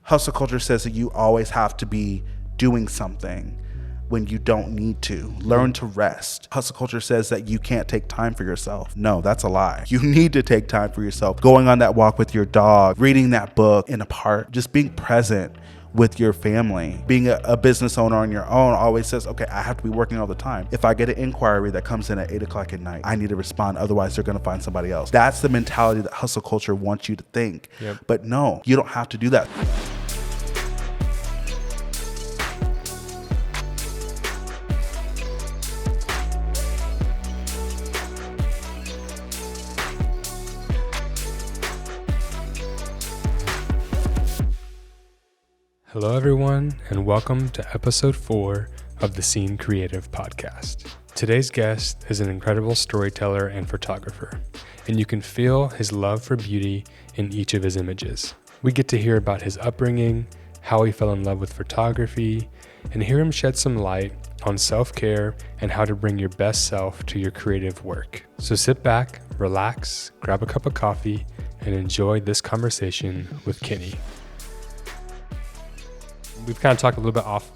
Hustle culture says that you always have to be doing something when you don't need to. Learn to rest. Hustle culture says that you can't take time for yourself. No, that's a lie. You need to take time for yourself. Going on that walk with your dog, reading that book in a park, just being present with your family. Being a business owner on your own always says, okay, I have to be working all the time. If I get an inquiry that comes in at 8 o'clock at night, I need to respond. Otherwise, they're going to find somebody else. That's the mentality that hustle culture wants you to think. Yep. But no, you don't have to do that. Hello, everyone, and welcome to episode 4 of the Scene Creative Podcast. Today's guest is an incredible storyteller and photographer, and you can feel his love for beauty in each of his images. We get to hear about his upbringing, how he fell in love with photography, and hear him shed some light on self-care and how to bring your best self to your creative work. So sit back, relax, grab a cup of coffee, and enjoy this conversation with Kenny. We've kind of talked a little bit off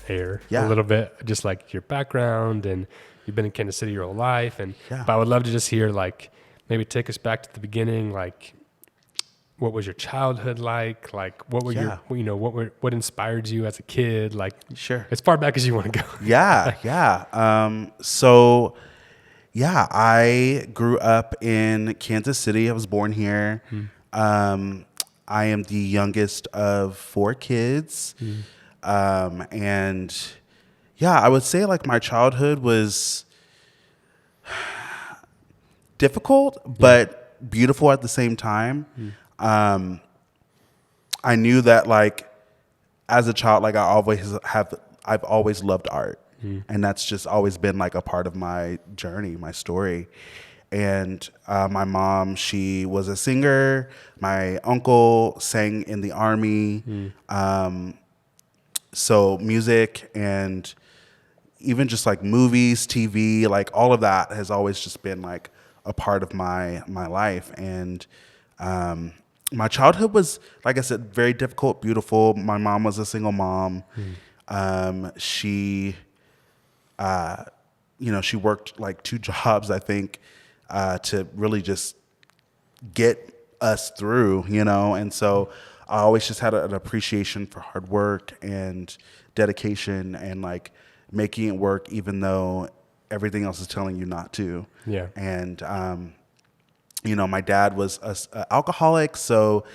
air, a little bit, just like your background, and you've been in Kansas City your whole life. But I would love to just hear, like, maybe take us back to the beginning. Like, what was your childhood like? Like, what were your, what inspired you as a kid? Like, sure, as far back as you want to go. I grew up in Kansas City. I was born here. I am the youngest of 4 kids. I would say like my childhood was difficult, but beautiful at the same time. I knew that like as a child, like I've always loved art, and that's just always been like a part of my journey, my story. And my mom, she was a singer. My uncle sang in the Army. So music and even just like movies, TV, like all of that has always just been like a part of my life. And my childhood was, like I said, very difficult, beautiful. My mom was a single mom. She worked like 2 jobs, I think, to really just get us through, and so I always just had an appreciation for hard work and dedication and like making it work even though everything else is telling you not to. Yeah. And my dad was an alcoholic, so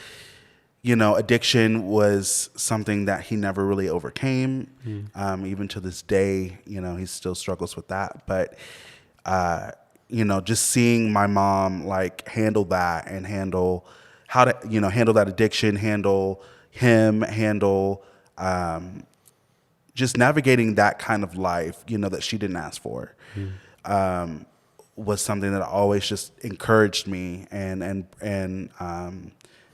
addiction was something that he never really overcame. Even to this day, he still struggles with that, but just seeing my mom like handle that and handle how to, handle that addiction, handle him, just navigating that kind of life, that she didn't ask for, was something that always just encouraged me and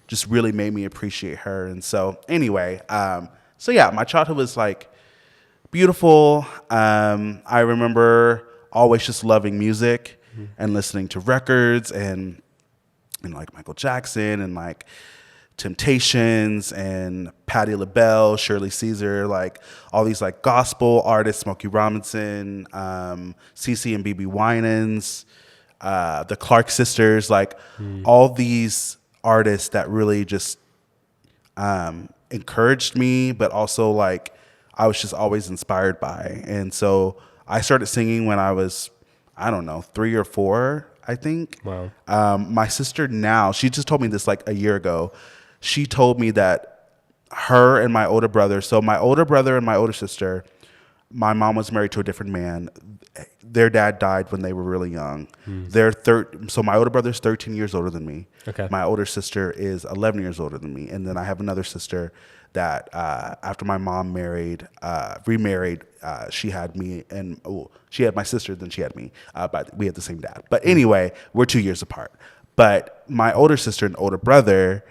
just really made me appreciate her. And so anyway, my childhood was like beautiful. I remember always just loving music and listening to records and like Michael Jackson and like Temptations and Patti LaBelle, Shirley Caesar, like all these like gospel artists, Smokey Robinson, CeCe and BB Winans, the Clark sisters, like all these artists that really just encouraged me, but also like I was just always inspired by. And so I started singing when I was, 3 or 4, I think. Wow. My sister now, she just told me this like a year ago. She told me that her and my older brother, so my older brother and my older sister, my mom was married to a different man. Their dad died when they were really young. So my older brother's 13 years older than me. Okay. My older sister is 11 years older than me. And then I have another sister that after my mom remarried, she had me, and she had my sister, then she had me, but we had the same dad. But anyway, we're 2 years apart. But my older sister and older brother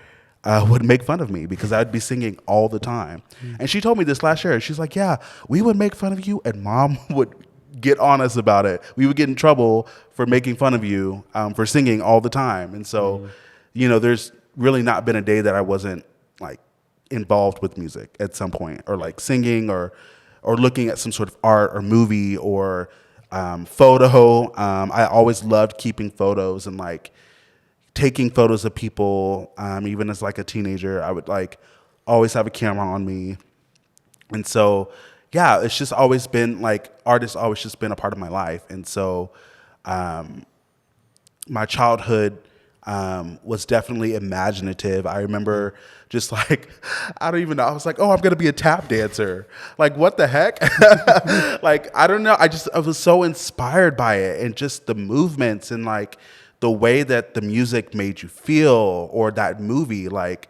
would make fun of me because I'd be singing all the time. And she told me this last year. She's like, yeah, we would make fun of you, and mom would get on us about it. We would get in trouble for making fun of you for singing all the time. And so, there's really not been a day that I wasn't like involved with music at some point, or like singing, or looking at some sort of art or movie, or photo. I always loved keeping photos and like taking photos of people. Even as like a teenager, I would like always have a camera on me. And so, yeah, it's just always been like art has always just been a part of my life. And so, my childhood was definitely imaginative. I remember just like, I don't even know. I was like, oh, I'm going to be a tap dancer. Like, what the heck? Like, I don't know. I was so inspired by it, and just the movements and like the way that the music made you feel, or that movie. Like,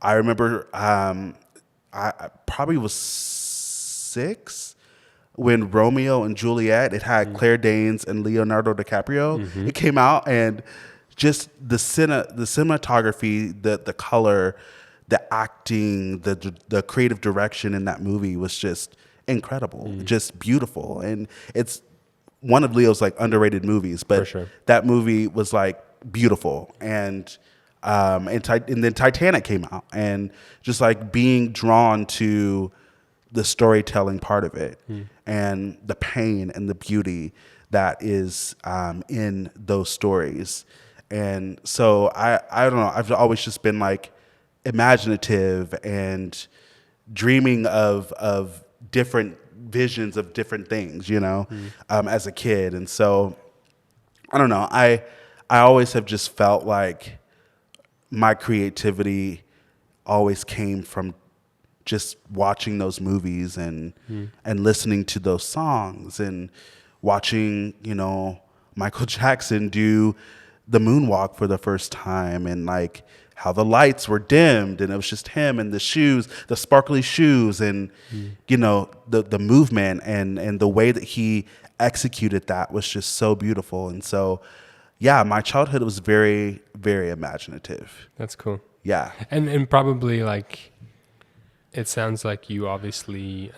I remember I probably was 6 when Romeo and Juliet, it had Claire Danes and Leonardo DiCaprio. It came out, and just the cinematography, the color, the acting, the creative direction in that movie was just incredible, just beautiful. And it's one of Leo's like underrated movies, but sure. that movie was like beautiful. And then Titanic came out, and just like being drawn to the storytelling part of it, and the pain and the beauty that is in those stories. And so I don't know, I've always just been like imaginative and dreaming of different visions of different things, as a kid. And so I don't know, I always have just felt like my creativity always came from just watching those movies and listening to those songs, and watching, Michael Jackson do the moonwalk for the first time, and like how the lights were dimmed and it was just him and the shoes, the sparkly shoes, and the movement and the way that he executed that was just so beautiful. And so, yeah, my childhood was very, very imaginative. That's cool. Yeah. And probably like, it sounds like you obviously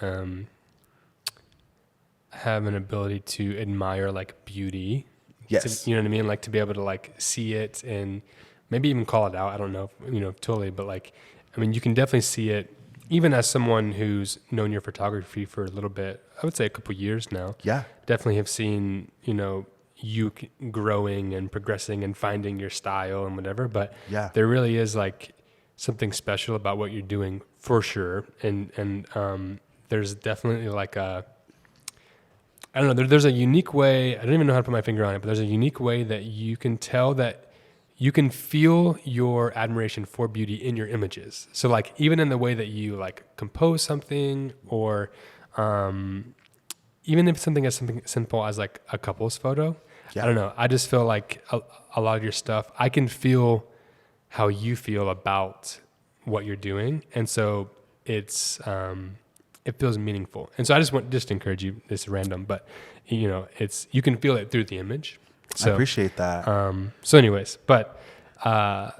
have an ability to admire like beauty. Yes. You know what I mean? Like to be able to like see it and maybe even call it out. I don't know, totally. But like, I mean, you can definitely see it even as someone who's known your photography for a little bit, I would say a couple years now. Yeah. Definitely have seen, you growing and progressing and finding your style and whatever. But yeah, there really is like something special about what you're doing for sure. And there's definitely like I don't know, there's a unique way, I don't even know how to put my finger on it, but there's a unique way that you can tell that you can feel your admiration for beauty in your images. So like even in the way that you like compose something, or even if something as something simple as like a couple's photo, I don't know. I just feel like a lot of your stuff, I can feel how you feel about what you're doing. And so it feels meaningful. And so I just want to encourage you, this is random, but you can feel it through the image. So, I appreciate that. So anyways, but I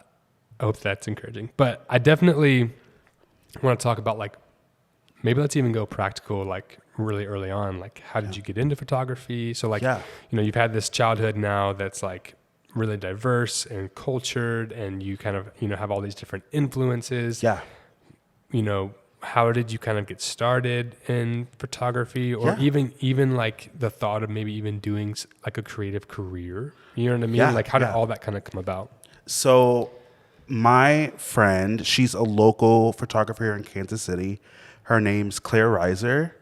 hope that's encouraging. But I definitely want to talk about like, maybe let's even go practical, like really early on. Like, how did you get into photography? So like, you've had this childhood now that's like really diverse and cultured, and you kind of, have all these different influences. Yeah. How did you kind of get started in photography, or even like the thought of maybe even doing like a creative career? You know what I mean? Yeah, like how did all that kind of come about? So my friend, she's a local photographer here in Kansas City. Her name's Claire Reiser.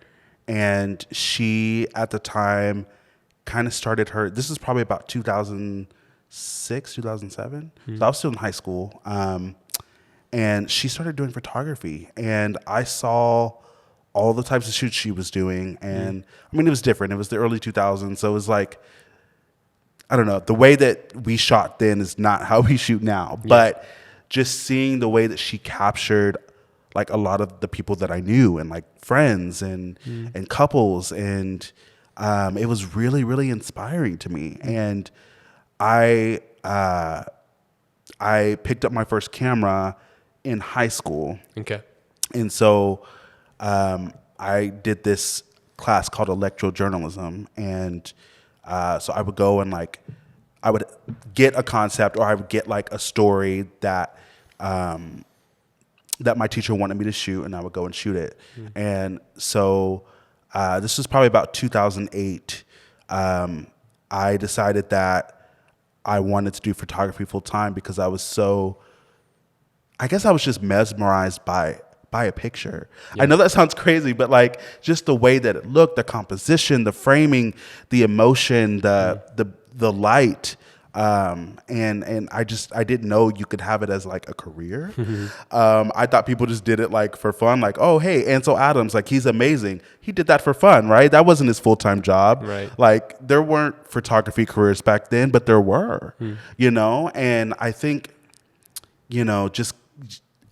And she, at the time, kind of started this is probably about 2006, 2007. So I was still in high school. And she started doing photography, and I saw all the types of shoots she was doing. And I mean, it was different. It was the early 2000s. So it was like, I don't know, the way that we shot then is not how we shoot now, but just seeing the way that she captured like a lot of the people that I knew, and like friends and couples. And it was really, really inspiring to me. And I picked up my first camera in high school. Okay. And so I did this class called electrojournalism. And so I would go and like, I would get a concept, or I would get like a story that that my teacher wanted me to shoot, and I would go and shoot it. And so this was probably about 2008. I decided that I wanted to do photography full time because I guess I was just mesmerized by a picture. Yeah. I know that sounds crazy, but like just the way that it looked, the composition, the framing, the emotion, the light. And I didn't know you could have it as like a career. I thought people just did it like for fun. Like, oh, hey, Ansel Adams, like he's amazing. He did that for fun, right? That wasn't his full-time job. Right. Like there weren't photography careers back then, but there were, and I think, just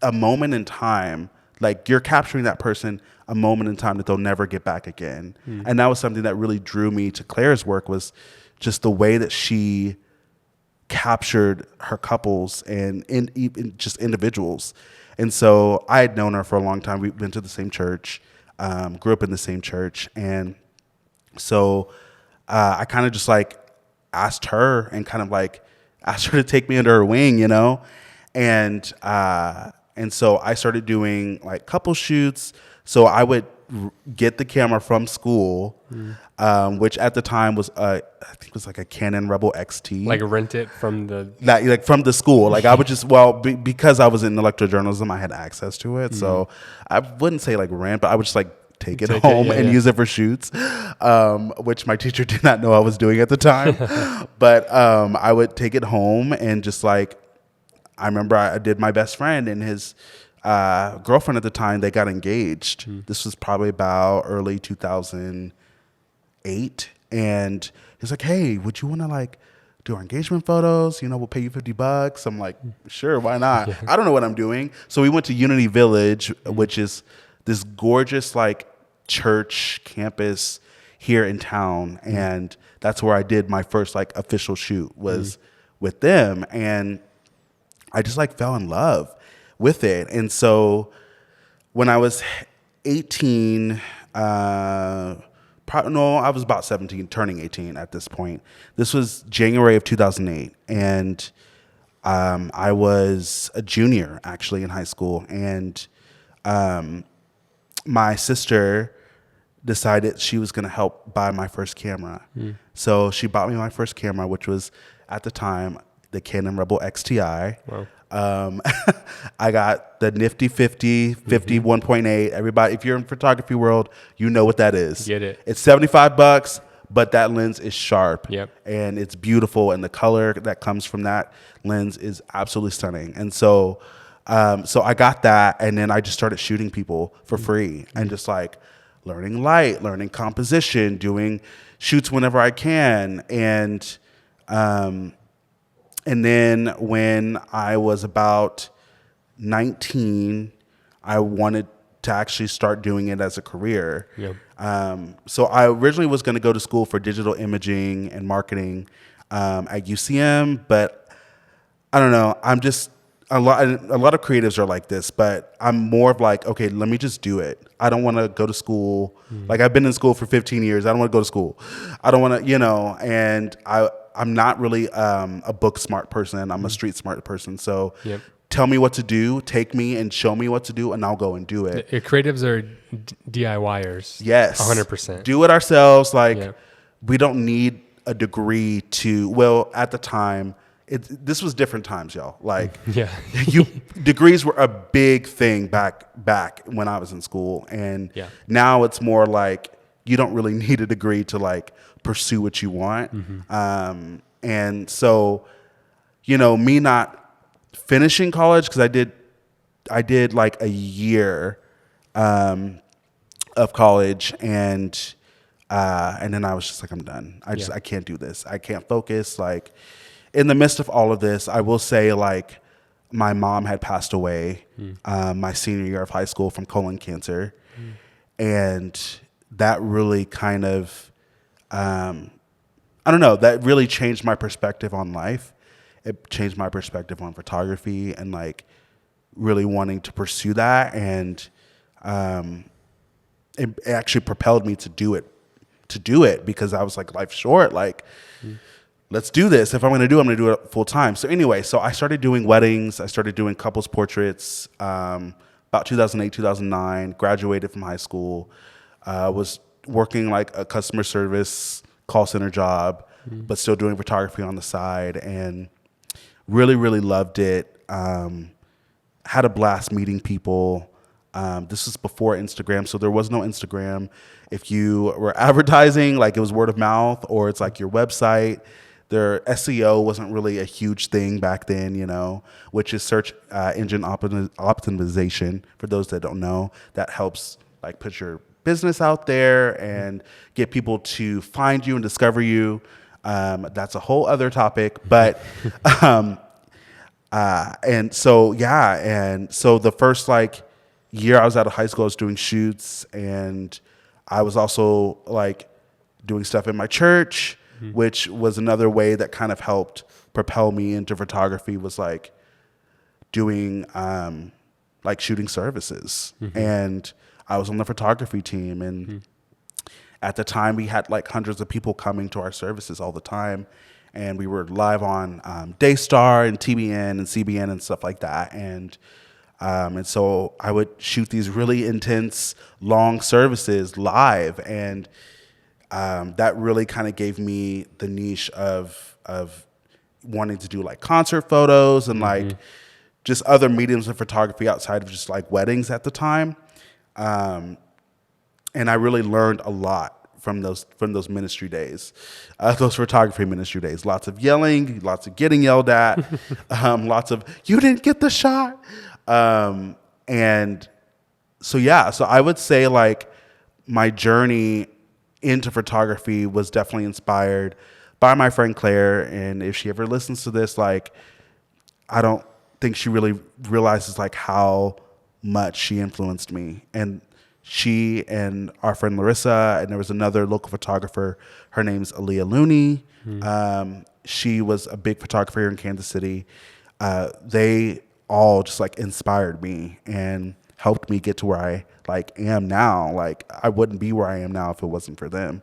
a moment in time, like you're capturing that person a moment in time that they'll never get back again. And that was something that really drew me to Claire's work, was just the way that she captured her couples and even just individuals. And so I had known her for a long time. We've been to the same church, grew up in the same church. And so I kind of just like asked her and kind of like asked her to take me under her wing, And so I started doing like couple shoots. So I would get the camera from school, which at the time was I think it was like a Canon Rebel XT. Like rent it from the from the school. Like I would just because I was in electrojournalism, I had access to it. So I wouldn't say like rent, but I would just like take it home and use it for shoots, which my teacher did not know I was doing at the time. But I would take it home and just like, I remember I did my best friend and his girlfriend at the time, they got engaged. This was probably about early 2008. And he's like, hey, would you want to like do our engagement photos? We'll pay you $50. I'm like, sure, why not? I don't know what I'm doing. So we went to Unity Village, which is this gorgeous like church campus here in town. And that's where I did my first like official shoot was with them. And I just like fell in love with it. And so when I was 18, I was about 17, turning 18 at this point. This was January of 2008. And I was a junior actually in high school. And my sister decided she was going to help buy my first camera. So she bought me my first camera, which was at the time the Canon Rebel XTI. Wow. I got the nifty 50 1.8. Everybody, if you're in photography world, you know what that is. Get it. It's $75, but that lens is sharp. Yep. And it's beautiful, and the color that comes from that lens is absolutely stunning. And so I got that, and then I just started shooting people for free and just like learning light, learning composition, doing shoots whenever I can. And then when I was about 19, I wanted to actually start doing it as a career. Yep. So I originally was going to go to school for digital imaging and marketing at UCM, but I don't know. I'm just a lot of creatives are like this, but I'm more of like, okay, let me just do it. I don't want to go to school. Like I've been in school for 15 years. I don't want to go to school. I don't want to, and I'm not really a book smart person. I'm a street smart person. So tell me what to do, take me and show me what to do, and I'll go and do it. Your creatives are DIYers. Yes. 100%. Do it ourselves. Like we don't need a degree at the time, this was different times, y'all. Like degrees were a big thing back when I was in school. And now it's more like you don't really need a degree to like pursue what you want. And so, me not finishing college, because I did like a year of college, and then I was just like, I'm done. I can't do this. I can't focus. Like in the midst of all of this, I will say like my mom had passed away my senior year of high school from colon cancer. And that really kind of, I don't know, that really changed my perspective on life. It changed my perspective on photography and like really wanting to pursue that. And it actually propelled me to do it because I was like, life's short. Like, let's do this. If I'm going to do it, I'm going to do it full time. So anyway, so I started doing weddings. I started doing couples portraits, about 2008, 2009, graduated from high school, was working like a customer service call center job, but still doing photography on the side, and really, really loved it. Had a blast meeting people. This was before Instagram, so there was no Instagram. If you were advertising, like it was word of mouth, or it's like your website. Their SEO wasn't really a huge thing back then, you know, which is search engine optimization. For those that don't know, that helps like put your business out there and get people to find you and discover you. That's a whole other topic, but and so the first like year I was out of high school, I was doing shoots, and I was also like doing stuff in my church, which was another way that kind of helped propel me into photography, was like doing like shooting services. And I was on the photography team, and at the time we had like hundreds of people coming to our services all the time, and we were live on Daystar and TBN and CBN and stuff like that. And so I would shoot these really intense long services live, and that really kind of gave me the niche of wanting to do like concert photos and like just other mediums of photography outside of just like weddings at the time. And I really learned a lot from those ministry days, those photography ministry days. Lots of yelling, lots of getting yelled at, lots of "you didn't get the shot," and so I would say like my journey into photography was definitely inspired by my friend Claire. And if she ever listens to this, like, I don't think she really realizes like how much she influenced me. And she and our friend Larissa, and there was another local photographer, her name's Aaliyah Looney. She was a big photographer here in Kansas City. They all just like inspired me and helped me get to where I like am now. Like I wouldn't be where I am now if it wasn't for them.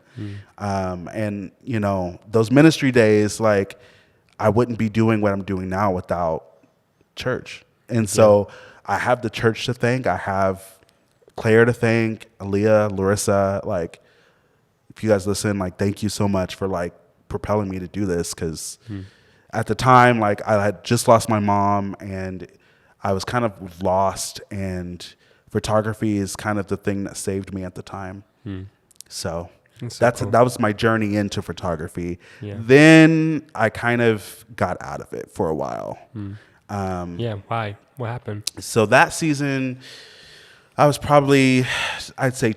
And you know, those ministry days, like I wouldn't be doing what I'm doing now without church. And so I have the church to thank. I have Claire to thank, Aaliyah, Larissa. Like if you guys listen, like thank you so much for like propelling me to do this. Cause at the time, like I had just lost my mom and I was kind of lost, and photography is kind of the thing that saved me at the time. So that was my journey into photography. Then I kind of got out of it for a while. Why? What happened? So that season, I was probably, I'd say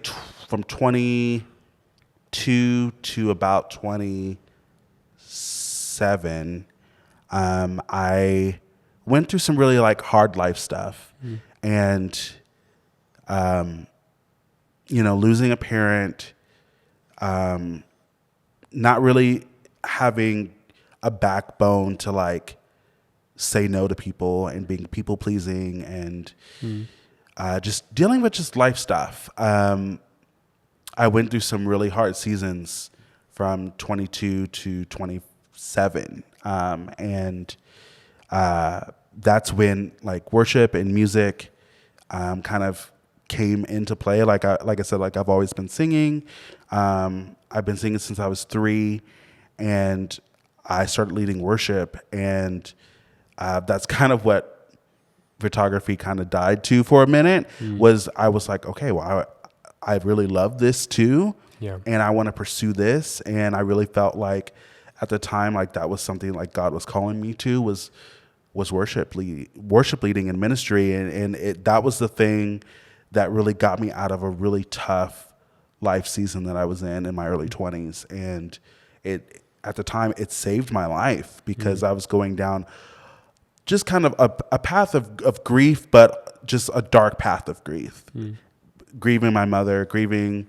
from 22 to about 27. I went through some really like hard life stuff, and you know, losing a parent, not really having a backbone to like say no to people and being people pleasing, and just dealing with just life stuff. I went through some really hard seasons from 22 to 27. And that's when like worship and music kind of came into play. Like I said, like I've always been singing. I've been singing since I was 3, and I started leading worship, and that's kind of what photography kind of died to for a minute. I was like, okay, well, I really love this too, and I want to pursue this. And I really felt like at the time, like that was something like God was calling me to, was worship leading in ministry, and that was the thing that really got me out of a really tough life season that I was in my early 20s. And at the time it saved my life, because I was going down just kind of a path of grief, but just a dark path of grief. Grieving my mother, grieving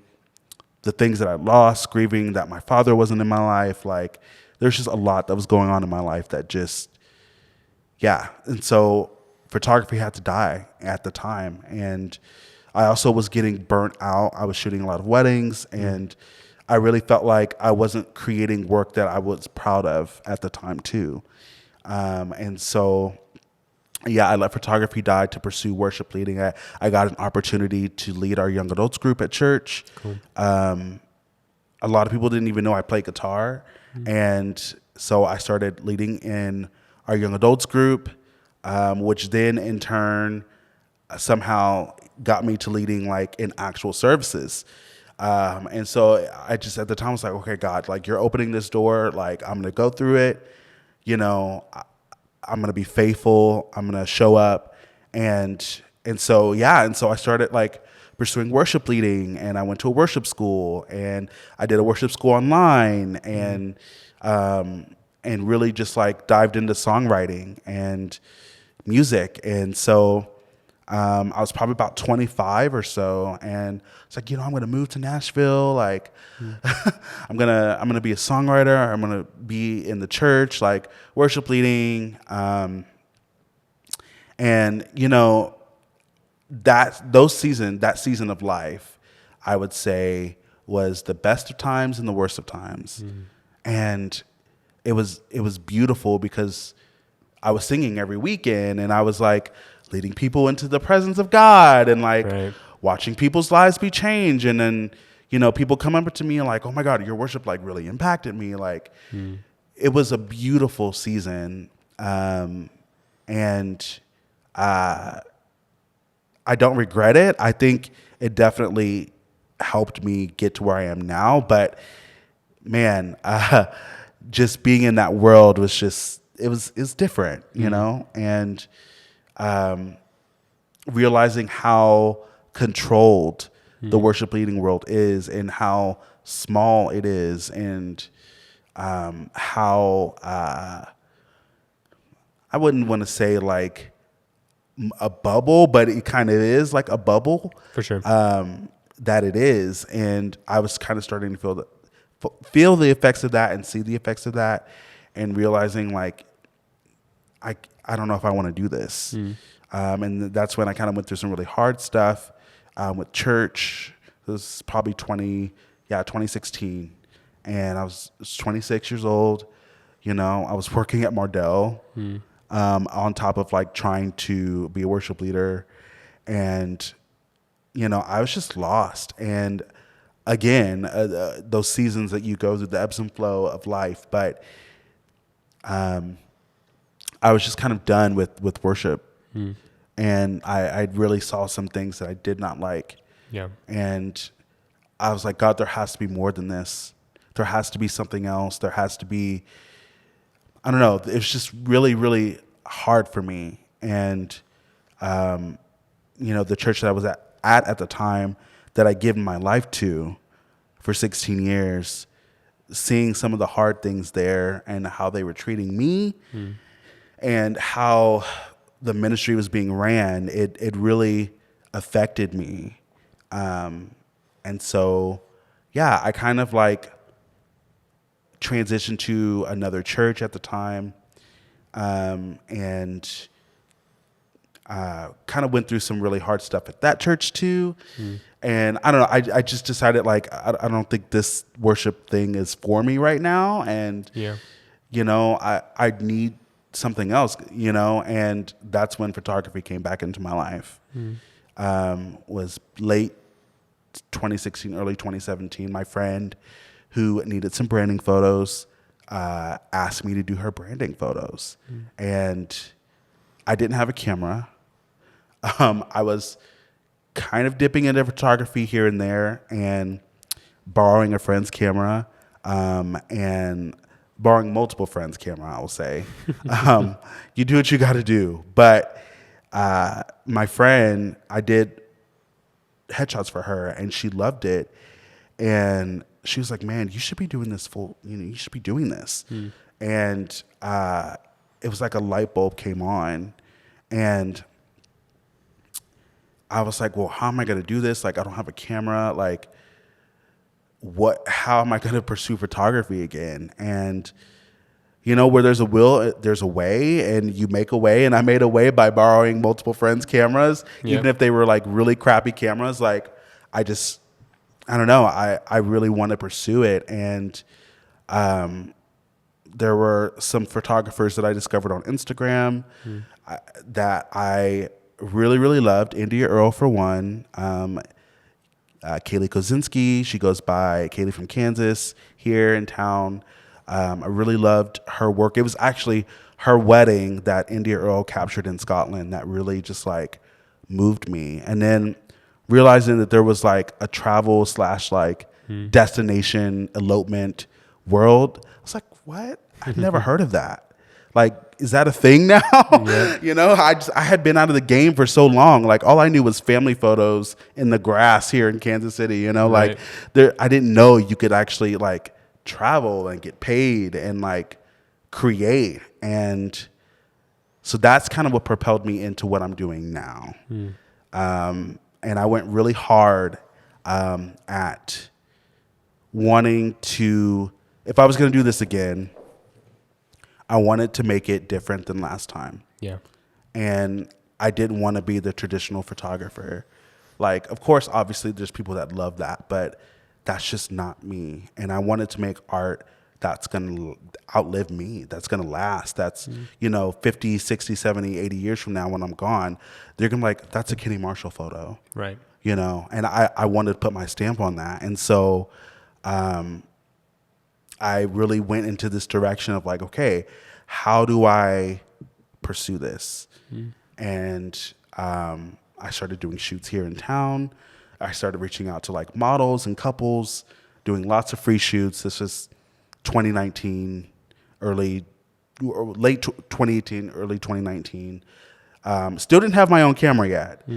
the things that I lost, grieving that my father wasn't in my life. Like there's just a lot that was going on in my life that just, And so photography had to die at the time. And I also was getting burnt out. I was shooting a lot of weddings, and I really felt like I wasn't creating work that I was proud of at the time too. And so yeah, I let photography die to pursue worship leading. I got an opportunity to lead our young adults group at church. Cool. A lot of people didn't even know I played guitar. And so I started leading in our young adults group, which then in turn somehow got me to leading like in actual services. And so I just at the time was like, okay, God, like you're opening this door, like I'm going to go through it. You know, I'm going to be faithful. I'm going to show up. And so, yeah. And so I started like pursuing worship leading, and I went to a worship school, and I did a worship school online, and really just like dived into songwriting and music. And so, I was probably about 25 or so, and it's like, I'm going to move to Nashville. Like, I'm gonna be a songwriter. I'm gonna be in the church, like worship leading. And that season of life, I would say, was the best of times and the worst of times. And it was beautiful because I was singing every weekend, and I was like leading people into the presence of God, and like watching people's lives be changed. And then, people come up to me and like, oh my God, your worship like really impacted me. Like it was a beautiful season. And I don't regret it. I think it definitely helped me get to where I am now. But man, just being in that world was just, it was different, and realizing how controlled the worship leading world is, and how small it is, and how I wouldn't want to say like a bubble, but it kind of is like a bubble for sure. That it is. And I was kind of starting to feel the effects of that and see the effects of that, and realizing like I don't know if I want to do this. And that's when I kind of went through some really hard stuff with church. It was probably 2016, and I was 26 years old. I was working at Mardell, on top of like trying to be a worship leader, and I was just lost. And again, those seasons that you go through, the ebbs and flow of life, but I was just kind of done with worship. And I really saw some things that I did not like. Yeah. And I was like, God, there has to be more than this. There has to be something else. There has to be, I don't know. It was just really, really hard for me. And, the church that I was at the time, that I given my life to for 16 years, seeing some of the hard things there and how they were treating me, and how the ministry was being ran, it really affected me. And so, yeah, I kind of like transitioned to another church at the time, and kind of went through some really hard stuff at that church too. And I don't know, I just decided like, I don't think this worship thing is for me right now. And, I need something else, and that's when photography came back into my life. Was late 2016, early 2017. My friend who needed some branding photos asked me to do her branding photos. And I didn't have a camera. I was kind of dipping into photography here and there, and borrowing a friend's camera, and borrowing multiple friends' camera, I will say. You do what you got to do. But my friend, I did headshots for her, and she loved it. And she was like, man, you should be doing this you should be doing this. And it was like a light bulb came on. And I was like, well, how am I going to do this? Like, I don't have a camera. Like, how am I going to pursue photography again? And, where there's a will, there's a way, and you make a way. And I made a way by borrowing multiple friends' cameras, even if they were like really crappy cameras. Like, I don't know. I really want to pursue it. And there were some photographers that I discovered on Instagram that I really, really loved. India Earle, for one. Kaylee Kozinski, she goes by Kaylee from Kansas, here in town. I really loved her work. It was actually her wedding that India Earle captured in Scotland that really just like moved me. And then realizing that there was like a travel slash like destination elopement world, I was like, what? I've never heard of that. Like, is that a thing now? Yeah. You know, I had been out of the game for so long. Like, all I knew was family photos in the grass here in Kansas City. You know, Right. like I didn't know you could actually like travel and get paid and like create. And so that's kind of what propelled me into what I'm doing now. And I went really hard at wanting to, if I was going to do this again, I wanted to make it different than last time. Yeah. And I didn't want to be the traditional photographer. Like, of course, obviously there's people that love that, but that's just not me. And I wanted to make art that's going to outlive me, that's going to last. That's, 50, 60, 70, 80 years from now when I'm gone, they're going to be like, that's a Kenny Marshall photo. Right. And I wanted to put my stamp on that. And so I really went into this direction of like, okay, how do I pursue this? And I started doing shoots here in town. I started reaching out to like models and couples, doing lots of free shoots. This was 2019, late 2018, early 2019. Still didn't have my own camera yet.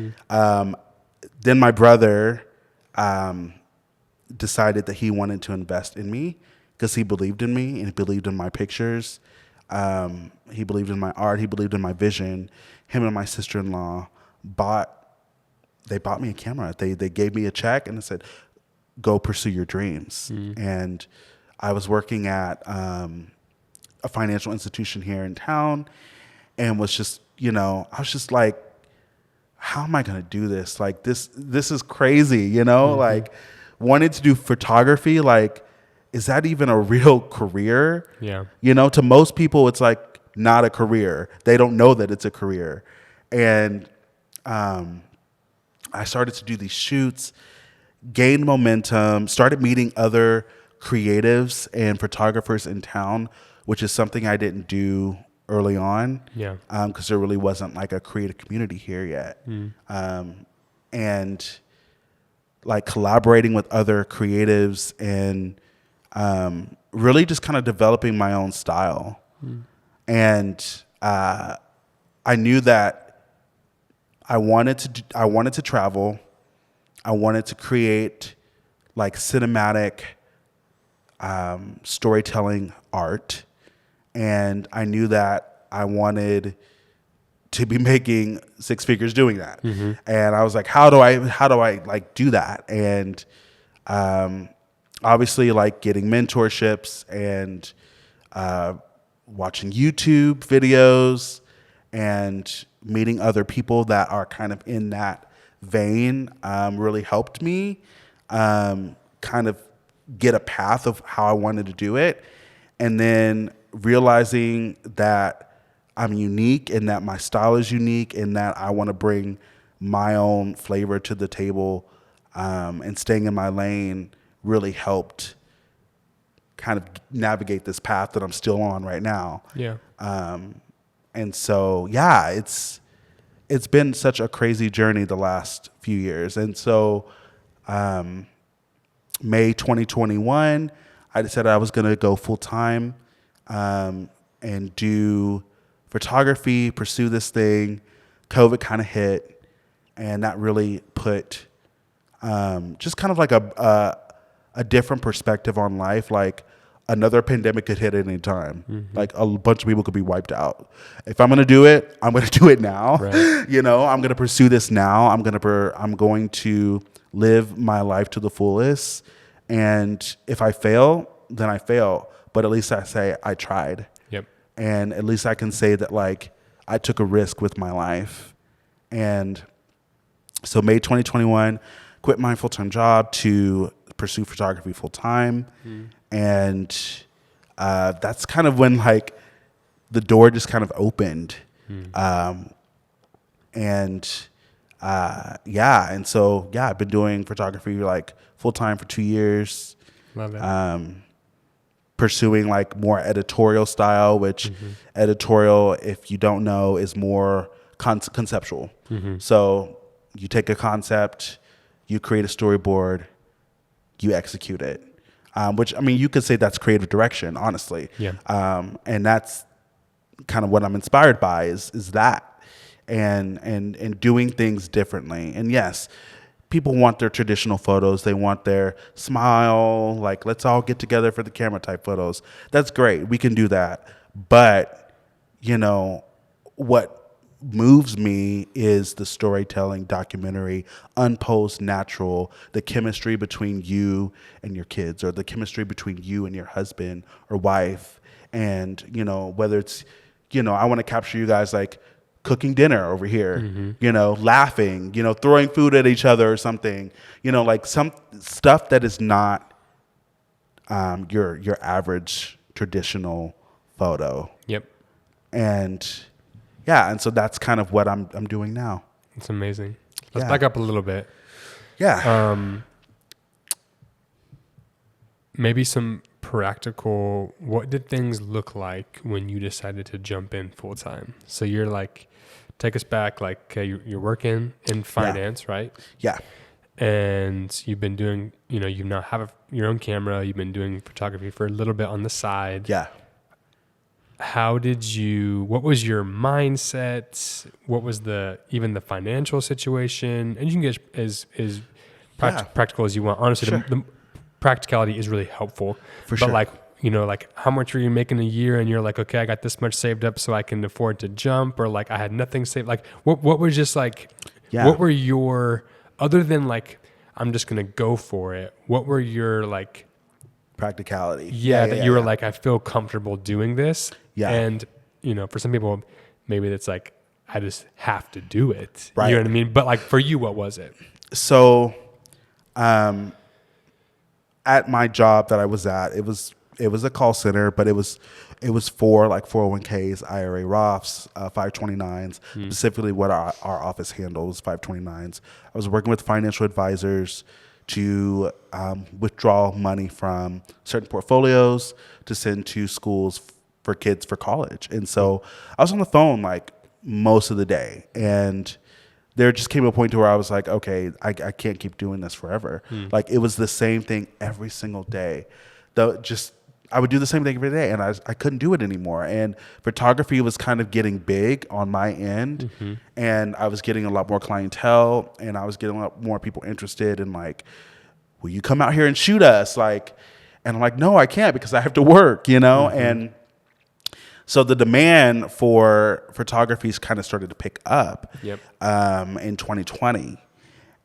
Then my brother decided that he wanted to invest in me because he believed in me and he believed in my pictures. He believed in my art. He believed in my vision. Him and my sister-in-law bought me a camera. They gave me a check and they said, go pursue your dreams. And I was working at a financial institution here in town and was just, I was just like, how am I going to do this? Like this is crazy, like wanted to do photography. Like, is that even a real career? Yeah. To most people, it's like not a career. They don't know that it's a career. And I started to do these shoots, gained momentum, started meeting other creatives and photographers in town, which is something I didn't do early on. Yeah. Because there really wasn't like a creative community here yet. And like collaborating with other creatives and really just kind of developing my own style. And I knew that I wanted to travel. I wanted to create like cinematic storytelling art. And I knew that I wanted to be making six figures doing that. And I was like, how do I like do that? And obviously like getting mentorships and watching YouTube videos and meeting other people that are kind of in that vein really helped me kind of get a path of how I wanted to do it. And then realizing that I'm unique and that my style is unique and that I want to bring my own flavor to the table and staying in my lane really helped kind of navigate this path that I'm still on right now. Yeah. And so, yeah, it's been such a crazy journey the last few years. And so May 2021, I decided I was going to go full time and do photography, pursue this thing. COVID kind of hit, and that really put just kind of like a different perspective on life. Like another pandemic could hit at any time. Like a bunch of people could be wiped out. If I'm going to do it, I'm going to do it now. Right. I'm going to pursue this now. I'm going to live my life to the fullest. And if I fail, then I fail. But at least I say I tried. Yep. And at least I can say that like I took a risk with my life. And so May 2021, quit my full-time job to pursue photography full-time. And that's kind of when like the door just kind of opened. And yeah, and so yeah, I've been doing photography like full time for 2 years. Love it. Pursuing like more editorial style, which editorial, if you don't know, is more conceptual. So you take a concept, you create a storyboard, you execute it. Which, I mean, you could say that's creative direction, honestly. Yeah. And that's kind of what I'm inspired by is that. And doing things differently. And yes, people want their traditional photos. They want their smile, like let's all get together for the camera type photos. That's great. We can do that. But, you know, what moves me is the storytelling, documentary, unposed, natural, the chemistry between you and your kids, or the chemistry between you and your husband or wife. And, you know, whether it's, you know, I want to capture you guys like cooking dinner over here, you know, laughing, you know, throwing food at each other or something, you know, like some stuff that is not your average traditional photo. Yep. And yeah, and so that's kind of what I'm doing now. It's amazing. Let's back up a little bit. Yeah. Maybe some practical, what did things look like when you decided to jump in full time? So you're like, take us back, like you're working in finance, right? Yeah. And you've been doing, you know, you now have your own camera. You've been doing photography for a little bit on the side. Yeah. What was your mindset? What was even the financial situation? And you can get as practical as you want. Honestly, Sure. the practicality is really helpful. For but sure. like, you know, like how much were you making a year? And you're like, okay, I got this much saved up so I can afford to jump, or like I had nothing saved. Like what was just like, what were your, other than like, I'm just going to go for it. What were your like practicality? You were like, I feel comfortable doing this. Yeah. And, you know, for some people, maybe it's like, I just have to do it. Right. You know what I mean? But like for you, what was it? So, at my job that I was at, it was a call center, but it was for like 401ks, IRA, Roths, 529s, specifically what our office handles, 529s. I was working with financial advisors to withdraw money from certain portfolios to send to schools for kids for college. And so I was on the phone like most of the day, and there just came a point to where I was like, okay, I can't keep doing this forever. Like it was the same thing every single day. I would do the same thing every day, and I couldn't do it anymore. And photography was kind of getting big on my end, and I was getting a lot more clientele, and I was getting a lot more people interested in like, will you come out here and shoot us? Like, and I'm like, no, I can't because I have to work, you know? And so the demand for photography kind of started to pick up in 2020.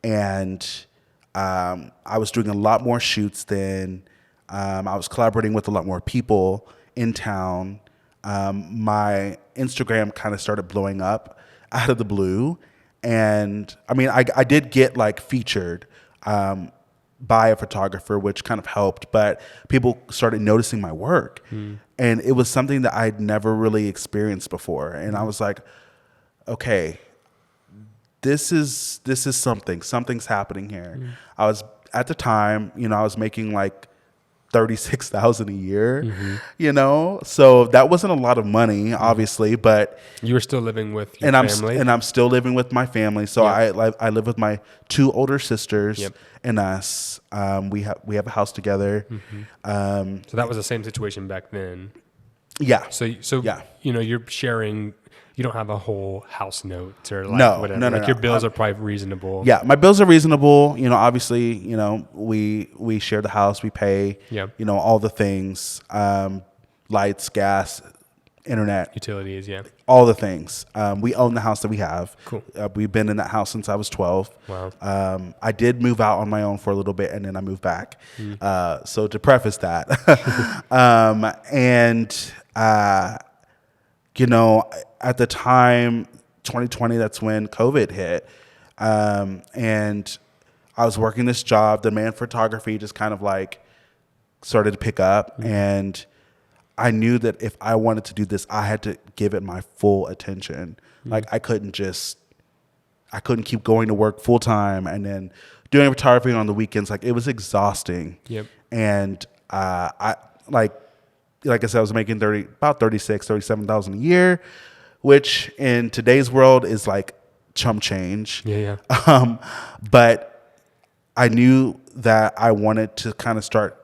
And I was doing a lot more shoots then. I was collaborating with a lot more people in town. My Instagram kind of started blowing up out of the blue. And I mean, I did get like featured by a photographer, which kind of helped, but people started noticing my work. And it was something that I'd never really experienced before. And I was like, okay, this is something's happening here. I was at the time, you know, I was making like $36,000 a year, you know, so that wasn't a lot of money, obviously, but you were still living with your family, and I'm still living with my family. So I live with my two older sisters and us. We have a house together. So that was the same situation back then. Yeah. So you know, you're sharing. You don't have a whole house note or like no, whatever. No, like your bills are probably reasonable. Yeah, my bills are reasonable. You know, obviously, you know, we share the house, we pay, you know, all the things, lights, gas, internet, utilities, all the things. We own the house that we have. Cool. We've been in that house since I was 12. Wow. I did move out on my own for a little bit, and then I moved back. So to preface that, you know, at the time, 2020, that's when COVID hit. And I was working this job. Demand for photography just kind of like started to pick up. And I knew that if I wanted to do this, I had to give it my full attention. Like I couldn't keep going to work full time and then doing photography on the weekends. Like it was exhausting. Yep. And I like I said, I was making about 37,000 a year, which in today's world is like chump change. Yeah. But I knew that I wanted to kind of start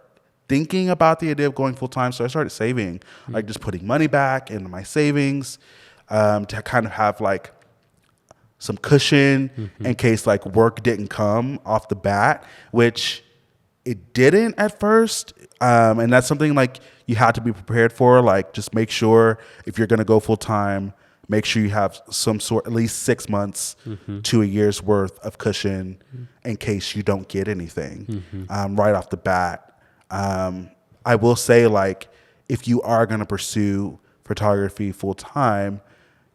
thinking about the idea of going full time. So I started saving, like just putting money back into my savings, to kind of have like some cushion in case like work didn't come off the bat, which it didn't at first. And that's something like you have to be prepared for. Like just make sure if you're going to go full time, make sure you have some sort, at least 6 months to a year's worth of cushion in case you don't get anything right off the bat. I will say, like, if you are going to pursue photography full time,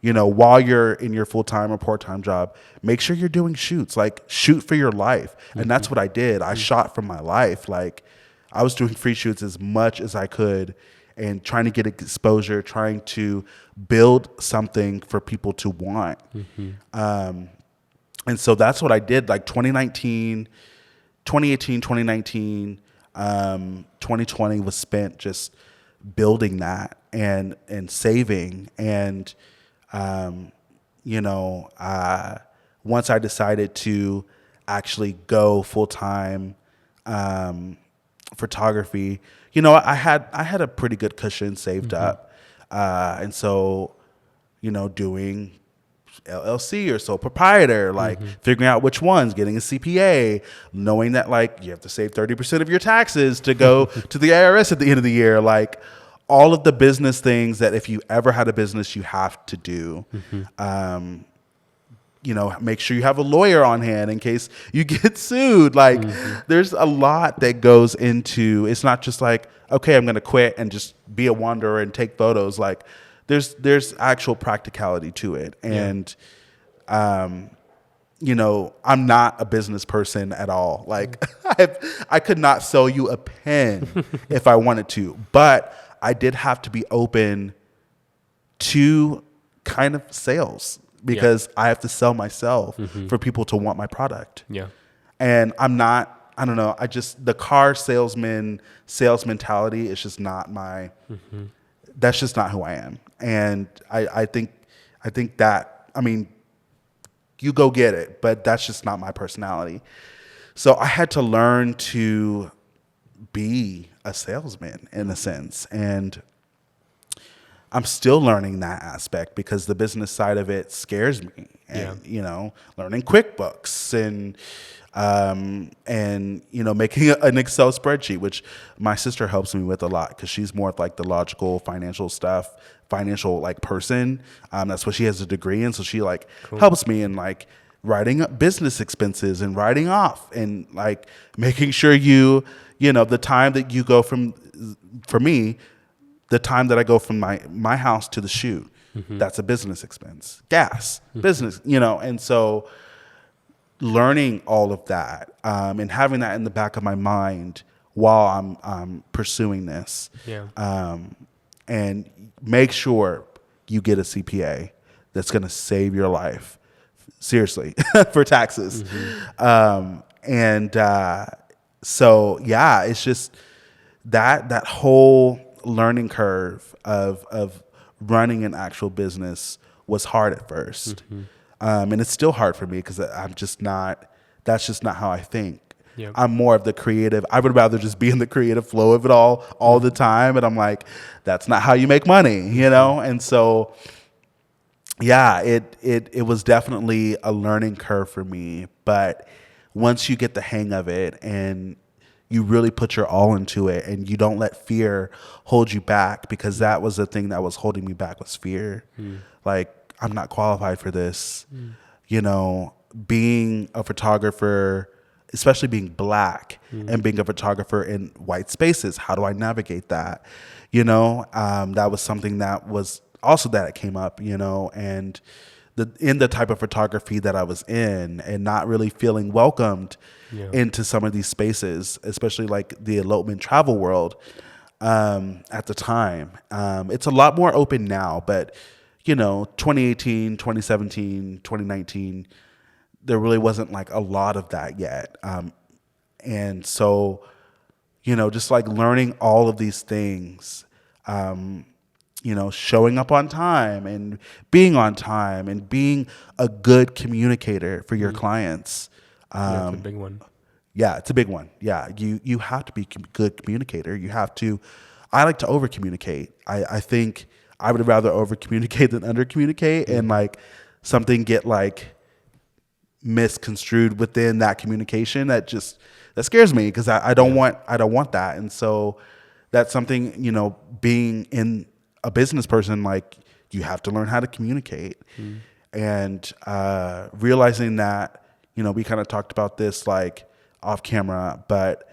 you know, while you're in your full time or part time job, make sure you're doing shoots. Like, shoot for your life. And that's what I did. I shot for my life. Like, I was doing free shoots as much as I could and trying to get exposure, trying to build something for people to want. And so that's what I did. Like 2018, 2019, 2020 was spent just building that and saving. And, you know, once I decided to actually go full time, photography, you know, I had a pretty good cushion saved up. And so, you know, doing LLC or sole proprietor, like figuring out which ones, getting a CPA, knowing that like you have to save 30% of your taxes to go to the IRS at the end of the year, like all of the business things that if you ever had a business, you have to do. You know, make sure you have a lawyer on hand in case you get sued. Like there's a lot that goes into, it's not just like, okay, I'm going to quit and just be a wanderer and take photos. Like there's actual practicality to it. And, you know, I'm not a business person at all. Like I could not sell you a pen if I wanted to, but I did have to be open to kind of sales because I have to sell myself for people to want my product. Yeah. And I don't know, the car salesman sales mentality is just not my, that's just not who I am. And I think that, I mean, you go get it, but that's just not my personality. So I had to learn to be a salesman in a sense. And I'm still learning that aspect because the business side of it scares me. And, you know, learning QuickBooks and, you know, making an Excel spreadsheet, which my sister helps me with a lot because she's more of like the logical financial stuff, financial like person. That's what she has a degree in. So she like helps me in like writing up business expenses and writing off and like making sure you know, the time that you go for me, the time that I go from my house to the shoot, that's a business expense, gas, business, you know. And so learning all of that and having that in the back of my mind while I'm pursuing this, and make sure you get a CPA that's going to save your life, seriously, for taxes. So yeah, it's just that whole learning curve of running an actual business was hard at first. And it's still hard for me because that's just not how I think. Yep. I'm more of the creative. I would rather just be in the creative flow of it all the time. And I'm like, that's not how you make money, you know? And so, yeah, it was definitely a learning curve for me. But once you get the hang of it and you really put your all into it and you don't let fear hold you back, because that was the thing that was holding me back was fear. Like, I'm not qualified for this. You know, being a photographer, especially being Black and being a photographer in white spaces, how do I navigate that? You know, that was something that was also that it came up, you know, and in the type of photography that I was in and not really feeling welcomed into some of these spaces, especially like the elopement travel world. at the time. It's a lot more open now, but 2018, 2017, 2019, there really wasn't like a lot of that yet. And so, just like learning all of these things, showing up on time and being on time and being a good communicator for your clients. That's a big one. Yeah, it's a big one. Yeah, you have to be a good communicator. You have to. I like to over communicate. I think I would rather over communicate than under communicate, and like something get like misconstrued within that communication that scares me, because I don't want that. And so that's something, being in a business person, like you have to learn how to communicate, and realizing that, we kind of talked about this like off camera, but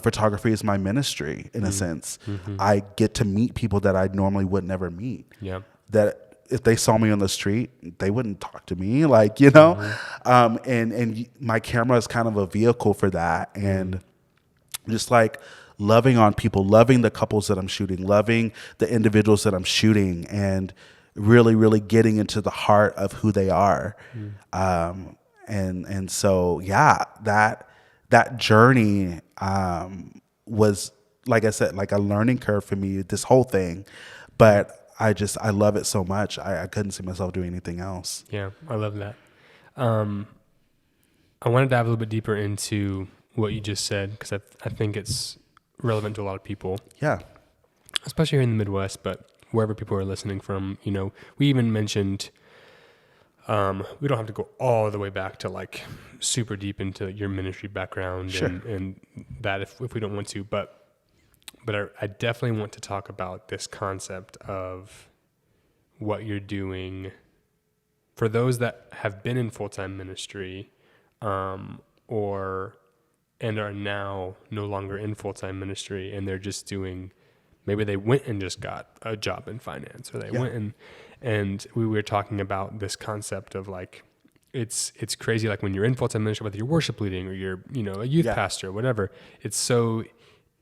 photography is my ministry in a sense. I get to meet people that I normally would never meet. Yeah. That if they saw me on the street, they wouldn't talk to me, like, and my camera is kind of a vehicle for that. And just like loving on people, loving the couples that I'm shooting, loving the individuals that I'm shooting, and really, really getting into the heart of who they are. And so, yeah, that journey was, like I said, like a learning curve for me, this whole thing. But I love it so much. I couldn't see myself doing anything else. Yeah, I love that. I want to dive a little bit deeper into what you just said, because I think it's relevant to a lot of people. Yeah. Especially here in the Midwest, but wherever people are listening from, we even mentioned, we don't have to go all the way back to like super deep into your ministry background. Sure. and that if we don't want to, but I definitely want to talk about this concept of what you're doing for those that have been in full-time ministry, and are now no longer in full-time ministry, and they're just doing, maybe they went and just got a job in finance, or they went and we were talking about this concept of like, it's crazy. Like when you're in full-time ministry, whether you're worship leading or you're, a youth pastor, whatever, it's so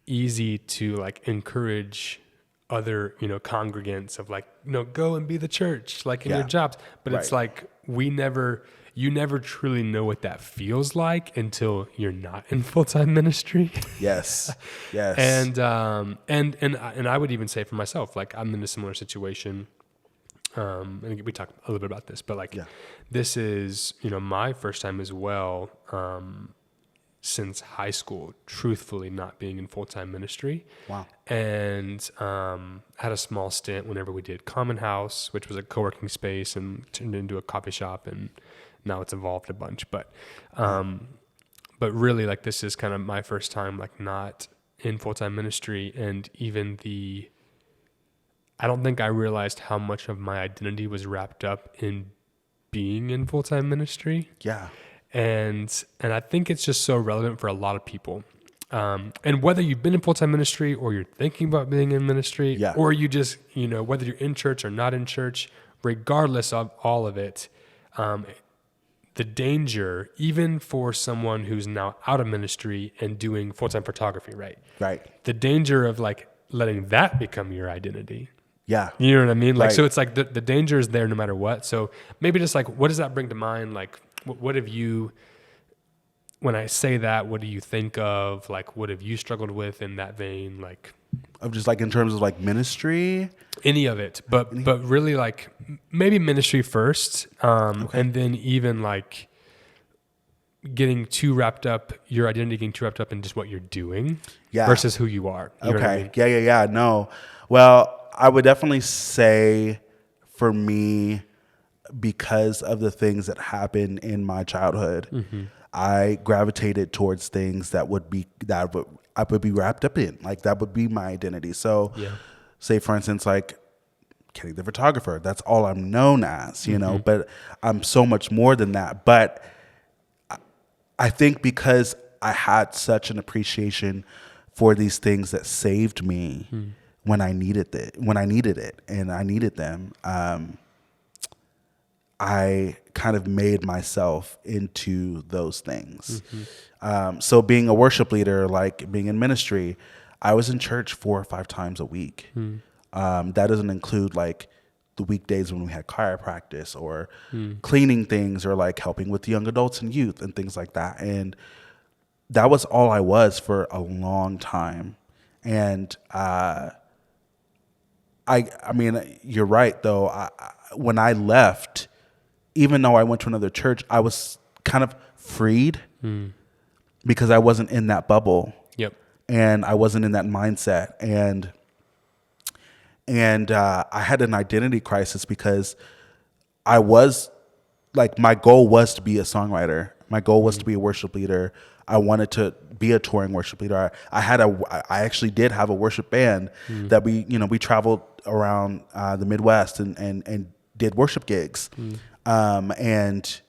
easy to like encourage other, congregants of like, go and be the church, like in your jobs. But it's like, you never truly know what that feels like until you're not in full-time ministry. Yes. Yes. And I would even say for myself, like I'm in a similar situation. And we talked a little bit about this, but like, this is, my first time as well, since high school, truthfully not being in full-time ministry. Wow. And had a small stint whenever we did Common House, which was a co-working space and turned into a coffee shop, and now it's evolved a bunch. But really, like, this is kind of my first time, like, not in full-time ministry. And even I don't think I realized how much of my identity was wrapped up in being in full-time ministry. Yeah. And I think it's just so relevant for a lot of people. And whether you've been in full-time ministry, or you're thinking about being in ministry, or you just, whether you're in church or not in church, regardless of all of it, the danger, even for someone who's now out of ministry and doing full-time photography, right? Right. The danger of like letting that become your identity. Yeah. You know what I mean? Like, so it's like the danger is there no matter what. So maybe just like, what does that bring to mind? Like, what have you, when I say that, what do you think of? Like, what have you struggled with in that vein? Like, of just like in terms of like ministry? Any of it, but really like maybe ministry first, and then even like getting too wrapped up, your identity getting too wrapped up in just what you're doing versus who you are. You know what I mean? Yeah. No. Well, I would definitely say for me, because of the things that happened in my childhood, I gravitated towards things that I would be wrapped up in. Like that would be my identity. So say for instance, like Kenny the photographer, that's all I'm known as, but I'm so much more than that. But I think because I had such an appreciation for these things that saved me when I needed it, and I needed them, I kind of made myself into those things. So being a worship leader, like being in ministry, I was in church 4 or 5 times a week. That doesn't include like the weekdays when we had choir practice or cleaning things or like helping with young adults and youth and things like that. And that was all I was for a long time. And I mean, you're right though. When I left, even though I went to another church, I was kind of freed because I wasn't in that bubble. Yep. And I wasn't in that mindset. And I had an identity crisis because I was like, my goal was to be a songwriter. My goal was to be a worship leader. I wanted to be a touring worship leader. I actually did have a worship band that we traveled around the Midwest and did worship gigs. And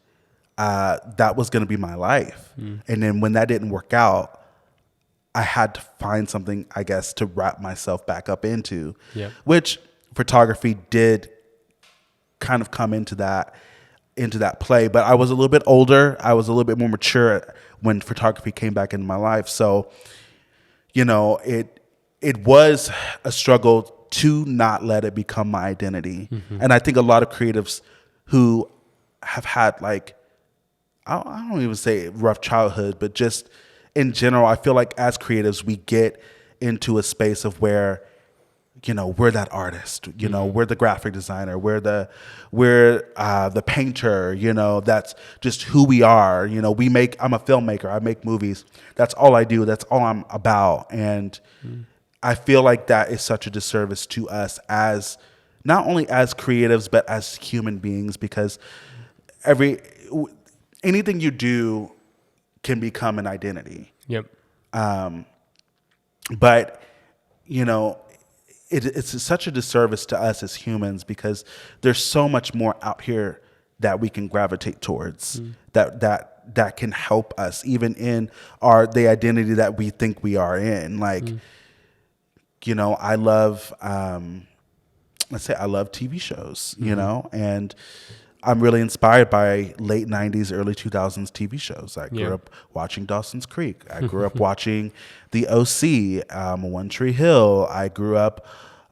that was going to be my life. And then when that didn't work out, I had to find something, I guess, to wrap myself back up into, which photography did kind of come into that play. But I was a little bit older. I was a little bit more mature when photography came back into my life. So, it was a struggle to not let it become my identity. And I think a lot of creatives who have had like, I don't even say rough childhood, but just in general, I feel like as creatives, we get into a space of where, we're that artist, we're the graphic designer, we're the painter, that's just who we are. I'm a filmmaker. I make movies. That's all I do. That's all I'm about. And I feel like that is such a disservice to us as not only as creatives, but as human beings, because anything you do can become an identity. Yep. But it's such a disservice to us as humans because there's so much more out here that we can gravitate towards that can help us even in the identity that we think we are in. Like, I love, let's say I love TV shows, and I'm really inspired by late 90s, early 2000s TV shows. I grew up watching Dawson's Creek. I grew up watching The O.C., One Tree Hill. I grew up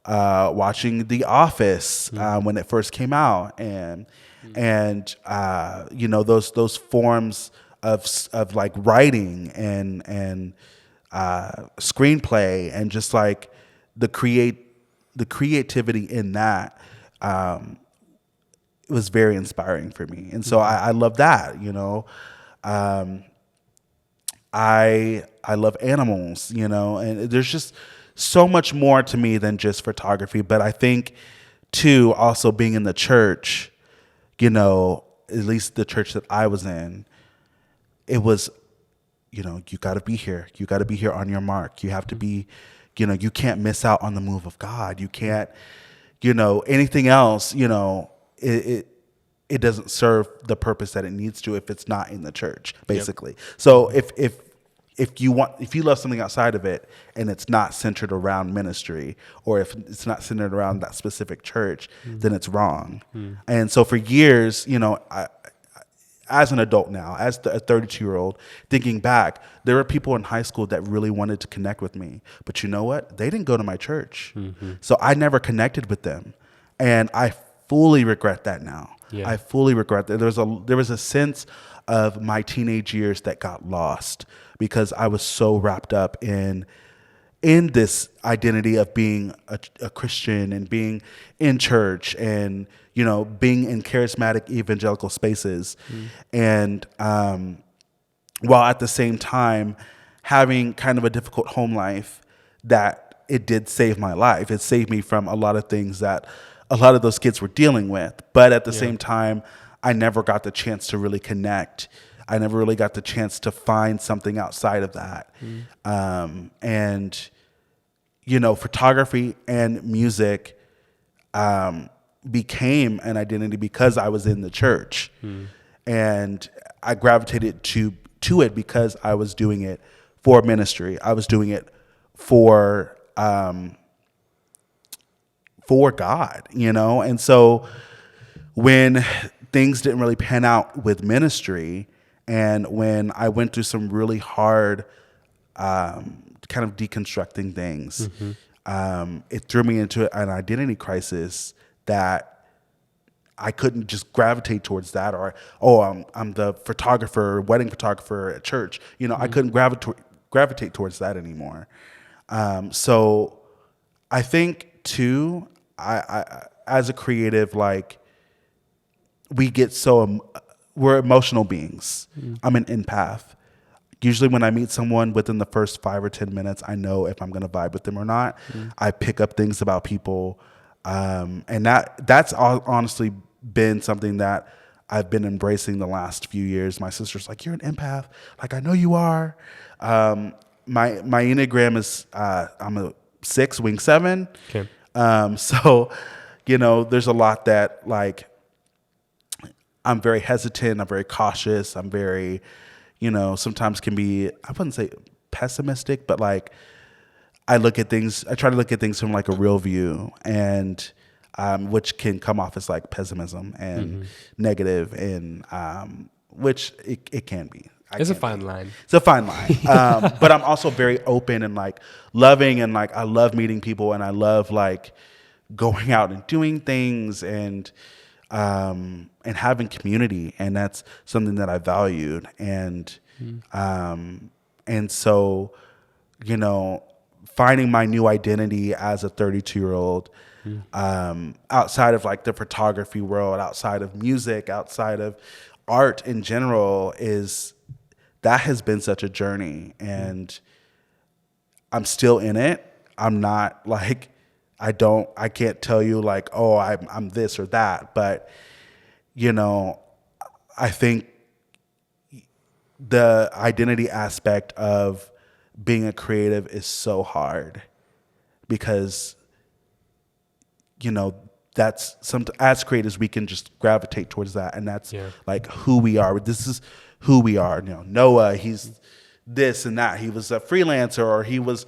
watching The Office when it first came out. And those forms of like writing and screenplay and just like the creativity in that, it was very inspiring for me. And so I love that, I love animals, and there's just so much more to me than just photography. But I think too, also being in the church, at least the church that I was in, it was, you got to be here. You got to be here on your mark. You have to be, you can't miss out on the move of God. You can't, anything else, it doesn't serve the purpose that it needs to if it's not in the church, basically. So if you love something outside of it and it's not centered around ministry, or if it's not centered around that specific church, then it's wrong. And so for years, I, as an adult now, as a 32-year-old, thinking back, there were people in high school that really wanted to connect with me. But you know what? They didn't go to my church. So I never connected with them. And I fully regret that now. I fully regret that. There was a sense of my teenage years that got lost because I was so wrapped up in this identity of being a Christian and being in church and, being in charismatic evangelical spaces. And while at the same time having kind of a difficult home life, that it did save my life. It saved me from a lot of things that a lot of those kids were dealing with. But at the same time, I never got the chance to really connect. I never really got the chance to find something outside of that. And, photography and music became an identity because I was in the church. And I gravitated to it because I was doing it for ministry. I was doing it for God, And so when things didn't really pan out with ministry, and when I went through some really hard kind of deconstructing things. It threw me into an identity crisis that I couldn't just gravitate towards that, or I'm the photographer, wedding photographer at church. I couldn't gravitate towards that anymore. So I think too, I as a creative, like we get we're emotional beings. I'm an empath. Usually when I meet someone, within the first 5 or 10 minutes, I know if I'm going to vibe with them or not. I pick up things about people. And that's honestly been something that I've been embracing the last few years. My sister's like, you're an empath. Like, I know you are. My Enneagram is, I'm a 6, wing 7. Okay. So, there's a lot that, like, I'm very hesitant. I'm very cautious. I'm very, sometimes can be, I wouldn't say pessimistic, but like I try to look at things from like a real view, and which can come off as like pessimism and negative, and which it can be. It's a fine line. It's a fine line. But I'm also very open and like loving, and like I love meeting people, and I love like going out and doing things, and having community, and that's something that I valued. And so, finding my new identity as a 32-year-old, outside of like the photography world, outside of music, outside of art in general, has been such a journey, and I'm still in it. I'm not like, I can't tell you like, oh, I'm this or that, but I think the identity aspect of being a creative is so hard, because that's as creatives we can just gravitate towards that, and that's like who we are. This is who we are. Noah, he's this and that. He was a freelancer, or he was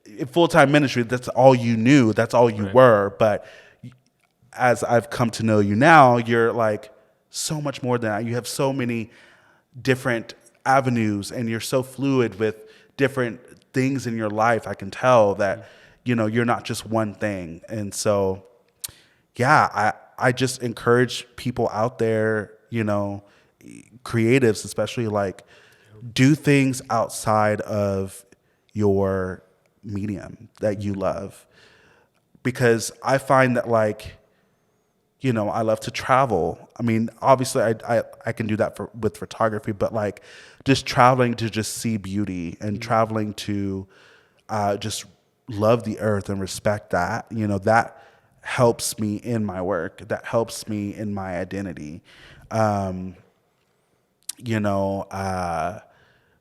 in full-time ministry. That's all you knew. That's all you were. But as I've come to know you now, you're like so much more than that. You have so many different avenues, and you're so fluid with different things in your life. I can tell that, you're not just one thing. And so, I just encourage people out there, creatives especially, like do things outside of your medium that you love. Because I find that like, I love to travel. I mean, obviously I can do that with photography, but like just traveling to just see beauty, and traveling to just love the earth and respect that, that helps me in my work. That helps me in my identity.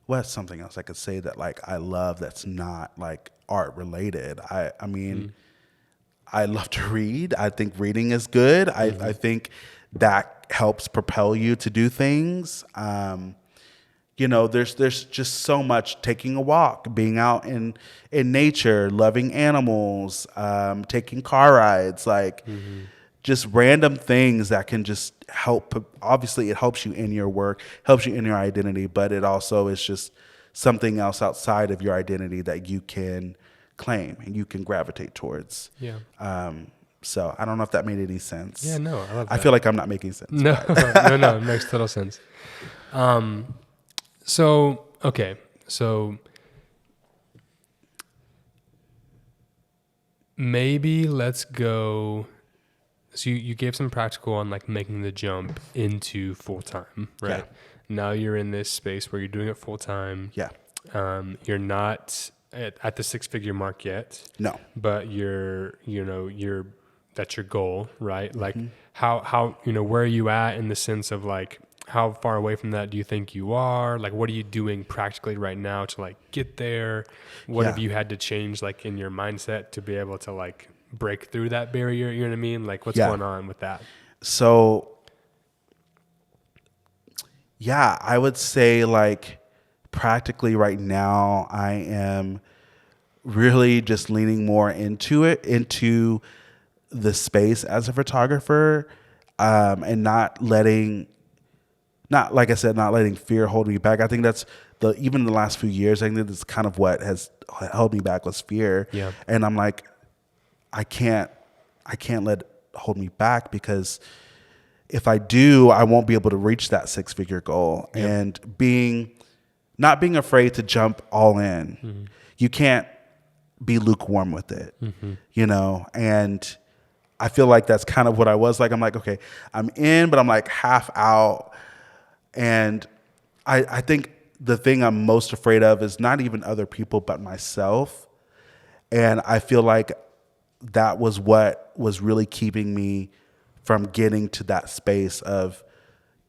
What's something else I could say that like I love that's not like art related? I mean, I love to read. I think reading is good. I think that helps propel you to do things. There's just so much. Taking a walk, being out in nature, loving animals, taking car rides, like just random things that can just help. Obviously, it helps you in your work, helps you in your identity, but it also is just something else outside of your identity that you can claim and you can gravitate towards. So I don't know if that made any sense. I love that. I feel like I'm not making sense. No, no, it makes total sense. So maybe let's go. So you gave some practical on like making the jump into full time, right? Yeah. Now you're in this space where you're doing it full time. Yeah. You're not at the 6-figure mark yet. No. But that's your goal, right? Like how where are you at in the sense of like how far away from that do you think you are? Like what are you doing practically right now to like get there? What have you had to change like in your mindset to be able to like break through that barrier? You know what I mean? Like what's going on with that? So I would say like practically right now I am really just leaning more into the space as a photographer, and not letting fear hold me back. I think that's even the last few years, I think that's kind of what has held me back was fear. Yeah. And I'm like, I can't let it hold me back, because if I do, I won't be able to reach that 6-figure goal. Yep. And not being afraid to jump all in. Mm-hmm. You can't be lukewarm with it, you know? And I feel like that's kind of what I was like. I'm like, okay, I'm in, but I'm like half out. And I think the thing I'm most afraid of is not even other people, but myself. And I feel like that was what was really keeping me from getting to that space of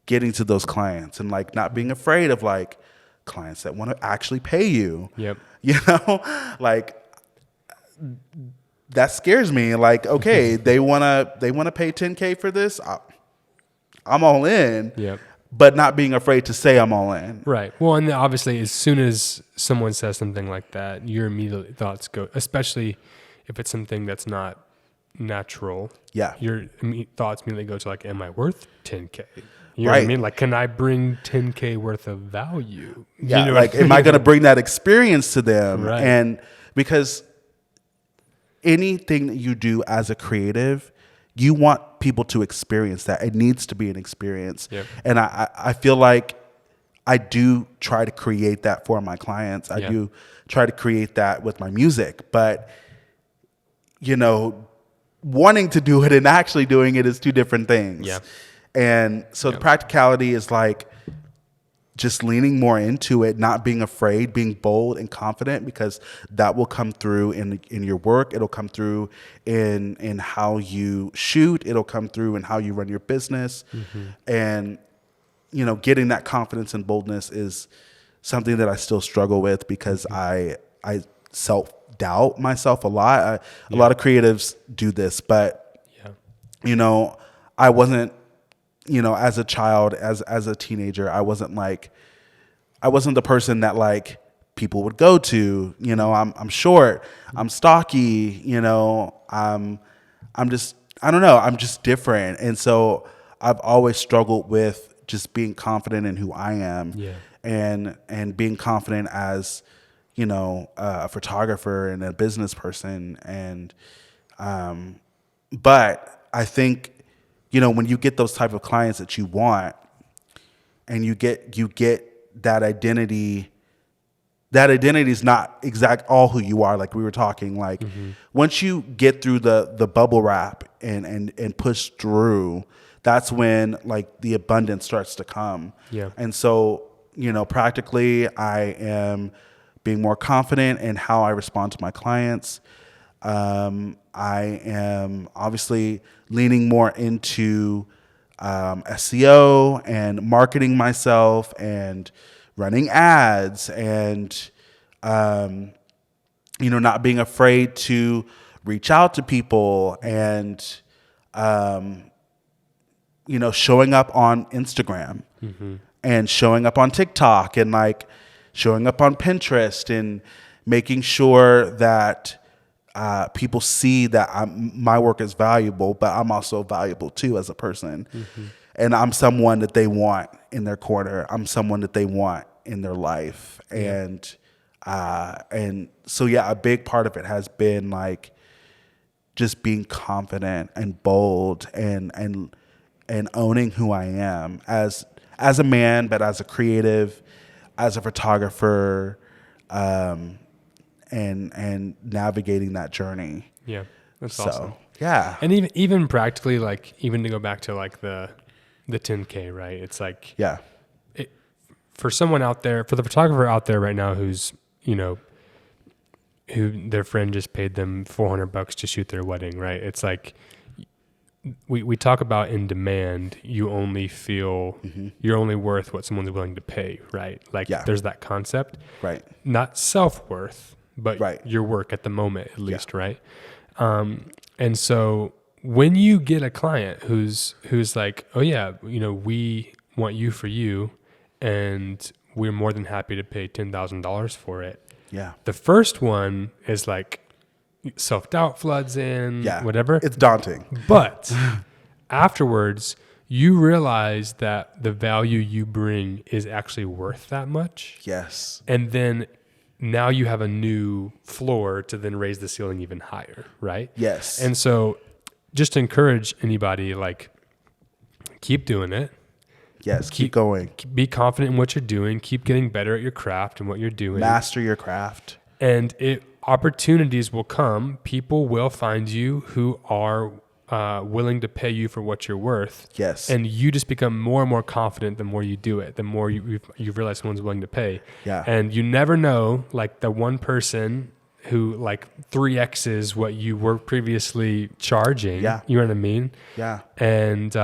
getting to those clients, and like not being afraid of like clients that want to actually pay you. Yep. You know, like that scares me. Like, okay, they wanna pay $10K for this. I'm all in. Yep. But not being afraid to say I'm all in. Right. Well, and obviously, as soon as someone says something like that, your immediate thoughts go, especially if it's something that's not natural. Yeah. Your thoughts immediately go to like, am I worth 10K? You know right. what I mean? Like, can I bring 10K worth of value? Yeah. You know like, am I going to bring that experience to them? Right. And because anything that you do as a creative, you want people to experience that. It needs to be an experience. Yep. And I feel like I do try to create that for my clients. I do try to create that with my music. But, you know, wanting to do it and actually doing it is two different things. Yeah. And so the practicality is like just leaning more into it, not being afraid, being bold and confident, because that will come through in your work. It'll come through in how you shoot. It'll come through in how you run your business. Mm-hmm. And, you know, getting that confidence and boldness is something that I still struggle with, because I self-doubt myself a lot. A lot of creatives do this, but, you know, I wasn't, you know, as a child, as a teenager, I wasn't the person that like people would go to. You know, I'm short, I'm stocky, you know, I'm just, I don't know, I'm just different. And so I've always struggled with just being confident in who I am, and being confident as, you know, a photographer and a business person. And but I think, you know, when you get those type of clients that you want, and you get that identity is not exact all who you are. Like we were talking, like once you get through the bubble wrap and push through, that's when like the abundance starts to come. Yeah. And so, you know, practically I am being more confident in how I respond to my clients. I am obviously leaning more into SEO and marketing myself and running ads, and you know, not being afraid to reach out to people, and you know, showing up on Instagram and showing up on TikTok, and like showing up on Pinterest, and making sure that people see that my work is valuable, but I'm also valuable too as a person. And I'm someone that they want in their corner. I'm someone that they want in their life. And so, yeah, a big part of it has been like just being confident and bold and owning who I am as a man, but as a creative, as a photographer, and navigating that journey. Yeah, that's awesome. Yeah, and even practically, like even to go back to like the 10K, right? It's like for someone out there, for the photographer out there right now, who's, you know, who their friend just paid them $400 to shoot their wedding, right? It's like we talk about in demand. You only feel you're only worth what someone's willing to pay, right? Like there's that concept, right? Not self-worth, but your work at the moment, at least, right? And so when you get a client who's like, oh yeah, you know, we want you for you, and we're more than happy to pay $10,000 for it. Yeah. The first one is like self-doubt floods in, whatever. It's daunting. But afterwards, you realize that the value you bring is actually worth that much. Yes. And then now you have a new floor to then raise the ceiling even higher, right? Yes. And so just to encourage anybody, like, keep doing it. Yes, keep going. Be confident in what you're doing. Keep getting better at your craft and what you're doing. Master your craft. And opportunities will come. People will find you who are willing to pay you for what you're worth. Yes. And you just become more and more confident the more you do it, the more you realize someone's willing to pay. Yeah. And you never know, like, the one person who, like, 3X's what you were previously charging. Yeah. You know what I mean? Yeah. And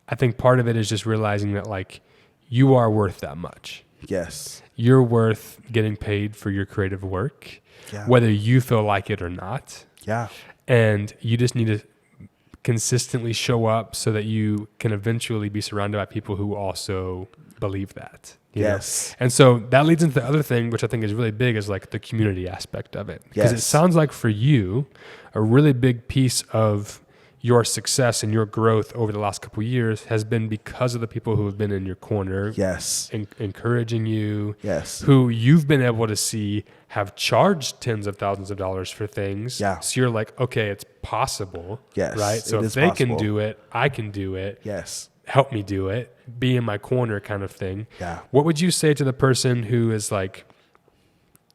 I think part of it is just realizing that, like, you are worth that much. Yes. You're worth getting paid for your creative work, whether you feel like it or not. Yeah. And you just need to consistently show up so that you can eventually be surrounded by people who also believe that. You know? And so that leads into the other thing, which I think is really big, is like the community aspect of it. Because it sounds like for you, a really big piece of your success and your growth over the last couple of years has been because of the people who have been in your corner, encouraging you, who you've been able to see have charged tens of thousands of dollars for things. So you're like, okay, it's possible, right? So if they can do it, I can do it. Help me do it. Be in my corner, kind of thing. What would you say to the person who is like,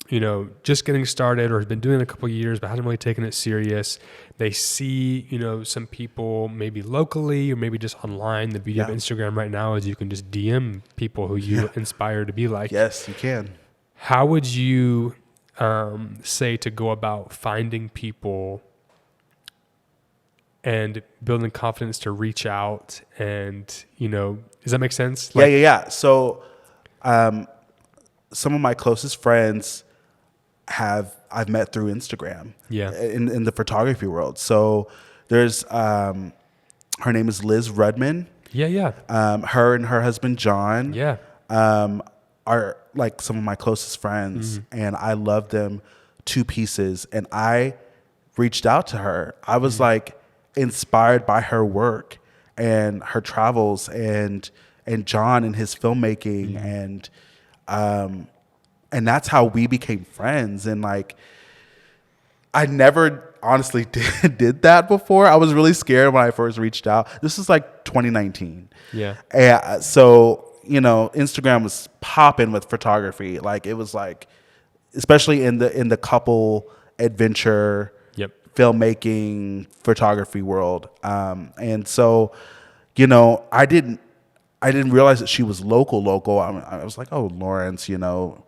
you know, just getting started or has been doing it a couple of years but hasn't really taken it serious? They see, you know, some people maybe locally or maybe just online. The beauty of Instagram right now is you can just DM people who you inspire to be like. Yes, you can. How would you say to go about finding people and building confidence to reach out? And, you know, does that make sense? Like, yeah. So some of my closest friends I've met through Instagram in the photography world. So there's her name is Liz Rudman. Her and her husband John are like some of my closest friends, and I love them to pieces. And I reached out to her. I was like inspired by her work and her travels and John and his filmmaking and that's how we became friends. And like, I never honestly did that before. I was really scared when I first reached out. This is like 2019. And so, you know, Instagram was popping with photography. Like, it was like, especially in the couple adventure filmmaking photography world. And so, you know, I didn't realize that she was local. I was like, oh, Lawrence, you know,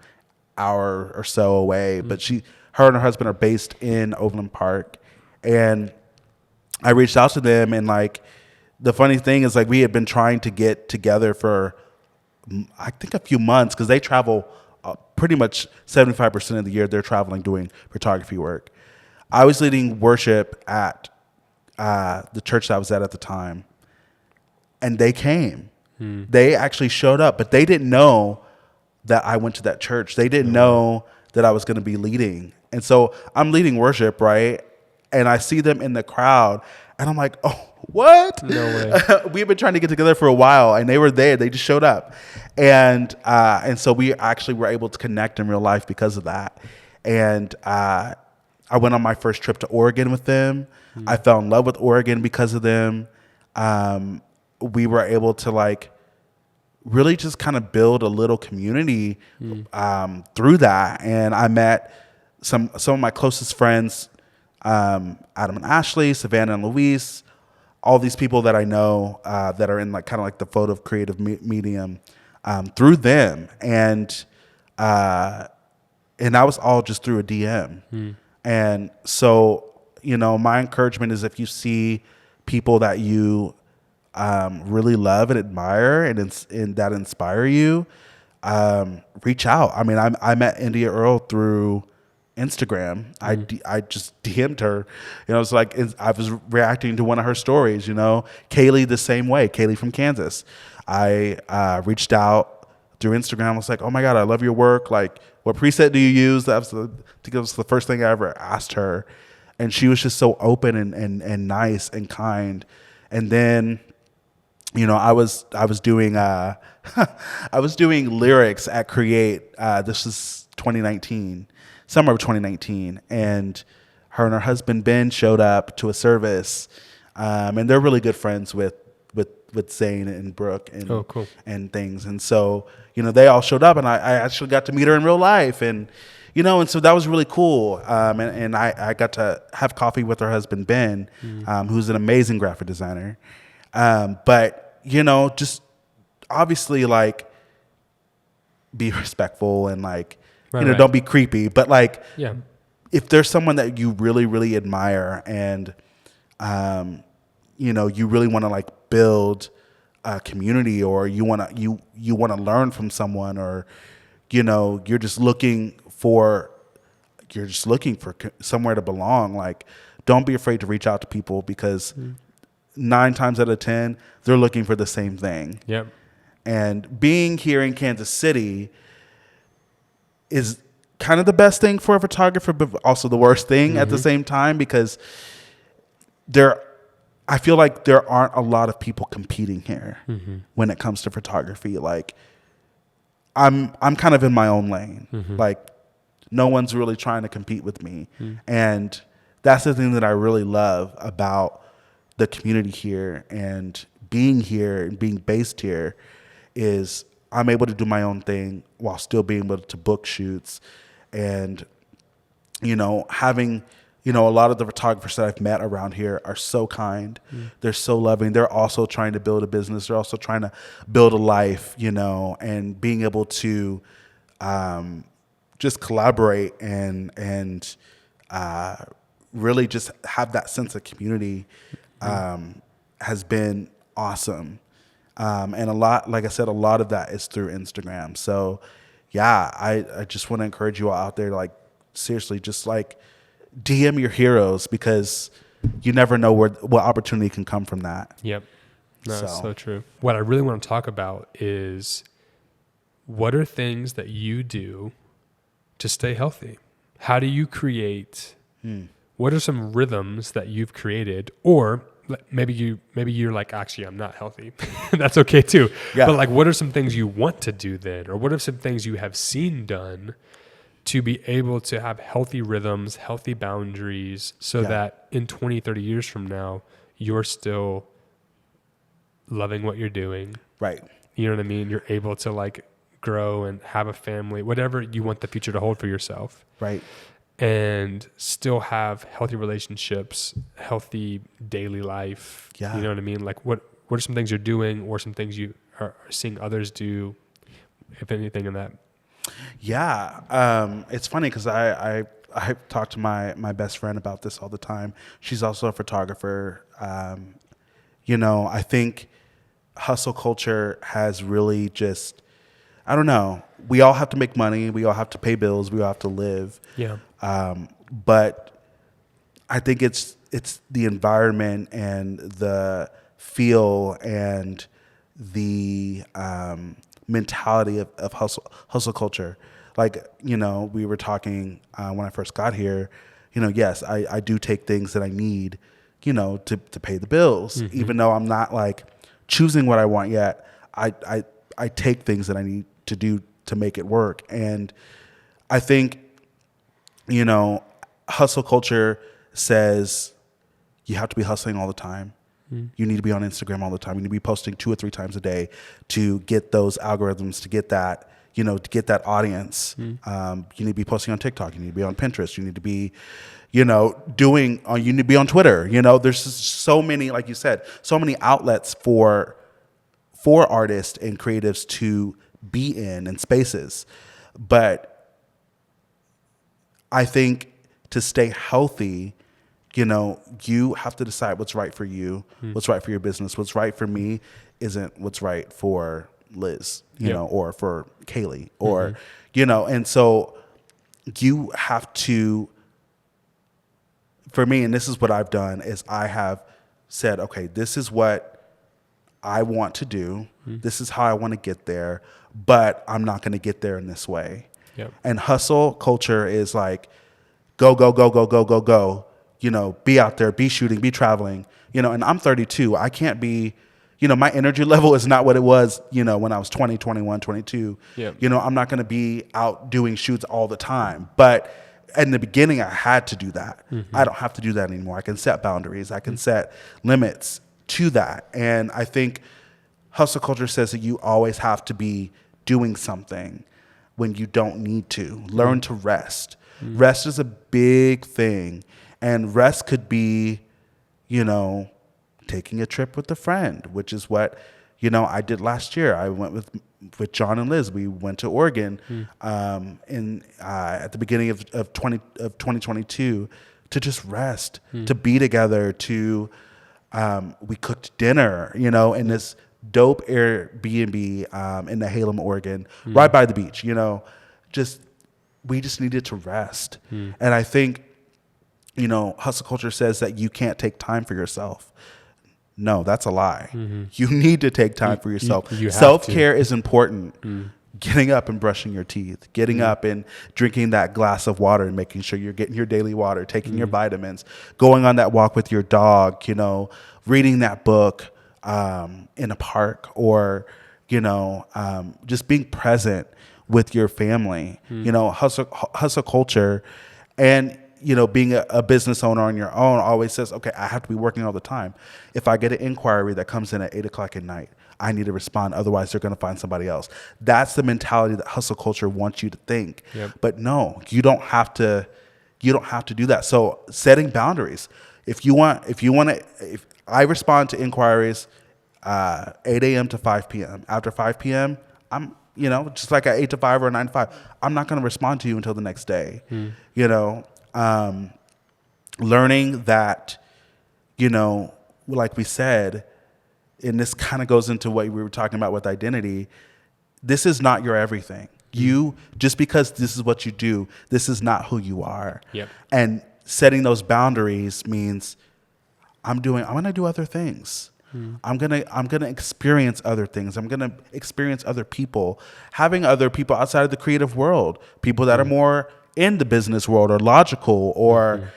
hour or so away, but her and her husband are based in Overland Park, and I reached out to them. And like, the funny thing is, like, we had been trying to get together for I think a few months, because they travel pretty much 75% of the year. They're traveling doing photography work. I was leading worship at the church that I was at the time, and they came. They actually showed up, but they didn't know that I went to that church. They didn't know that I was going to be leading. And so I'm leading worship, right? And I see them in the crowd, and I'm like, oh, what? No way. We've been trying to get together for a while, and they were there. They just showed up. And so we actually were able to connect in real life because of that. And I went on my first trip to Oregon with them. I fell in love with Oregon because of them. We were able to like really just kind of build a little community through that. And I met some of my closest friends, Adam and Ashley, Savannah and Luis, all these people that I know that are in like kind of like the photo creative medium through them. And that was all just through a DM. And so, you know, my encouragement is, if you see people that you really love and admire and that inspire you, reach out. I mean, I met India Earl through Instagram. I just DM'd her. You know, it's like, I was reacting to one of her stories, you know. Kaylee the same way. Kaylee from Kansas. I reached out through Instagram. I was like, oh my God, I love your work. Like, what preset do you use? That was the first thing I ever asked her. And she was just so open and nice and kind. And then, I was doing I was doing lyrics at Create. This was 2019, summer of 2019, and her husband Ben showed up to a service, and they're really good friends with Zane and Brooke and cool. and things. And so they all showed up, and I actually got to meet her in real life, and so that was really cool. And I got to have coffee with her husband Ben, who's an amazing graphic designer. But just obviously like be respectful and like, right. Don't be creepy, but like, yeah, if there's someone that you really, really admire and, you really want to like build a community, or you want to learn from someone, or, you're just looking for somewhere to belong. Like, don't be afraid to reach out to people, because 9 times out of 10, they're looking for the same thing. Yep. And being here in Kansas City is kind of the best thing for a photographer, but also the worst thing at the same time, because I feel like there aren't a lot of people competing here when it comes to photography. Like, I'm kind of in my own lane. Like, no one's really trying to compete with me. And that's the thing that I really love about the community here and being here and being based here, is I'm able to do my own thing while still being able to book shoots, and having a lot of the photographers that I've met around here are so kind. They're so loving. They're also trying to build a business. They're also trying to build a life, and being able to just collaborate and really just have that sense of community has been awesome. And like I said, a lot of that is through Instagram. So yeah, I just want to encourage you all out there, like, seriously, just like DM your heroes, because you never know what opportunity can come from that. Yep. No, that's so true. What I really want to talk about is, what are things that you do to stay healthy? How do you create, what are some rhythms that you've created? Or maybe you're like, actually, I'm not healthy. That's okay too. Yeah. But like, what are some things you want to do then? Or what are some things you have seen done to be able to have healthy rhythms, healthy boundaries, so that in 20, 30 years from now, you're still loving what you're doing. Right. You know what I mean? You're able to like grow and have a family, whatever you want the future to hold for yourself. Right. And still have healthy relationships, healthy daily life. Yeah. You know what I mean? Like, what are some things you're doing, or some things you are seeing others do, if anything in that? Yeah. It's funny because I talk to my best friend about this all the time. She's also a photographer. I think hustle culture has really just, I don't know. We all have to make money. We all have to pay bills. We all have to live. Yeah. But I think it's the environment and the feel and the mentality of hustle culture. Like, we were talking when I first got here, yes, I do take things that I need, to pay the bills, even though I'm not like choosing what I want yet. I take things that I need to do to make it work. And I think, hustle culture says you have to be hustling all the time. You need to be on Instagram all the time. You need to be posting 2 or 3 times a day to get those algorithms, to get that, to get that audience. You need to be posting on TikTok. You need to be on Pinterest. You need to be, you need to be on Twitter. There's just so many, like you said, so many outlets for artists and creatives to be in and spaces. But I think to stay healthy, you have to decide what's right for you, what's right for your business. What's right for me isn't what's right for Liz, or for Kaylee, or, and so you have to, for me, and this is what I've done, is I have said, okay, this is what I want to do. This is how I want to get there, but I'm not going to get there in this way. Yep. And hustle culture is like, go, go, go, go, go, go, go. be out there, be shooting, be traveling, and I'm 32. I can't be, my energy level is not what it was, when I was 20, 21, 22. Yep. I'm not going to be out doing shoots all the time. But in the beginning, I had to do that. I don't have to do that anymore. I can set boundaries. I can set limits to that. And I think hustle culture says that you always have to be doing something when you don't need to. Learn to rest. Rest is a big thing. And rest could be, taking a trip with a friend, which is what, I did last year. I went with John and Liz. We went to Oregon at the beginning of 2022 to just rest, to be together, to we cooked dinner, in this dope Airbnb in Nehalem, Oregon, right by the beach. We just needed to rest. And I think, hustle culture says that you can't take time for yourself. No, that's a lie. You need to take time for yourself. You Self-care is important. Getting up and brushing your teeth, getting up and drinking that glass of water and making sure you're getting your daily water, taking your vitamins, going on that walk with your dog, reading that book in a park, or, just being present with your family, hustle culture. And being a business owner on your own always says, okay, I have to be working all the time. If I get an inquiry that comes in at 8:00 at night, I need to respond. Otherwise, they're going to find somebody else. That's the mentality that hustle culture wants you to think. Yep. But no, you don't have to do that. So setting boundaries. If I respond to inquiries 8 a.m. to 5 p.m. After 5 p.m., I'm, just like at 8 to 5 or 9 to 5, I'm not going to respond to you until the next day. Learning that, like we said, and this kind of goes into what we were talking about with identity, this is not your everything. Just because this is what you do, this is not who you are. Yep. And setting those boundaries means I'm going to do other things. I'm gonna experience other things. I'm gonna experience other people, having other people outside of the creative world, people that are more in the business world or logical, or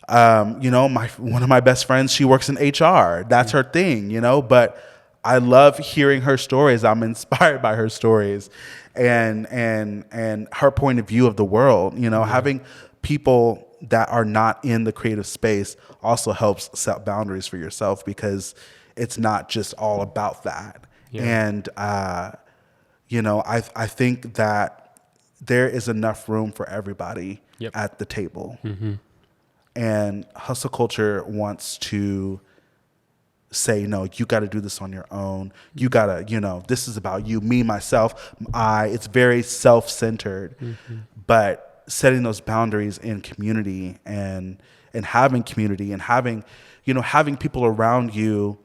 one of my best friends, she works in HR. That's her thing, but I love hearing her stories. I'm inspired by her stories and her point of view of the world. Having people that are not in the creative space also helps set boundaries for yourself, because it's not just all about that. Yeah. And, I think that there is enough room for everybody at the table. And hustle culture wants to say, no, you got to do this on your own. You got to, this is about you, me, myself, I. It's very self-centered. But setting those boundaries in community and having community and having people around you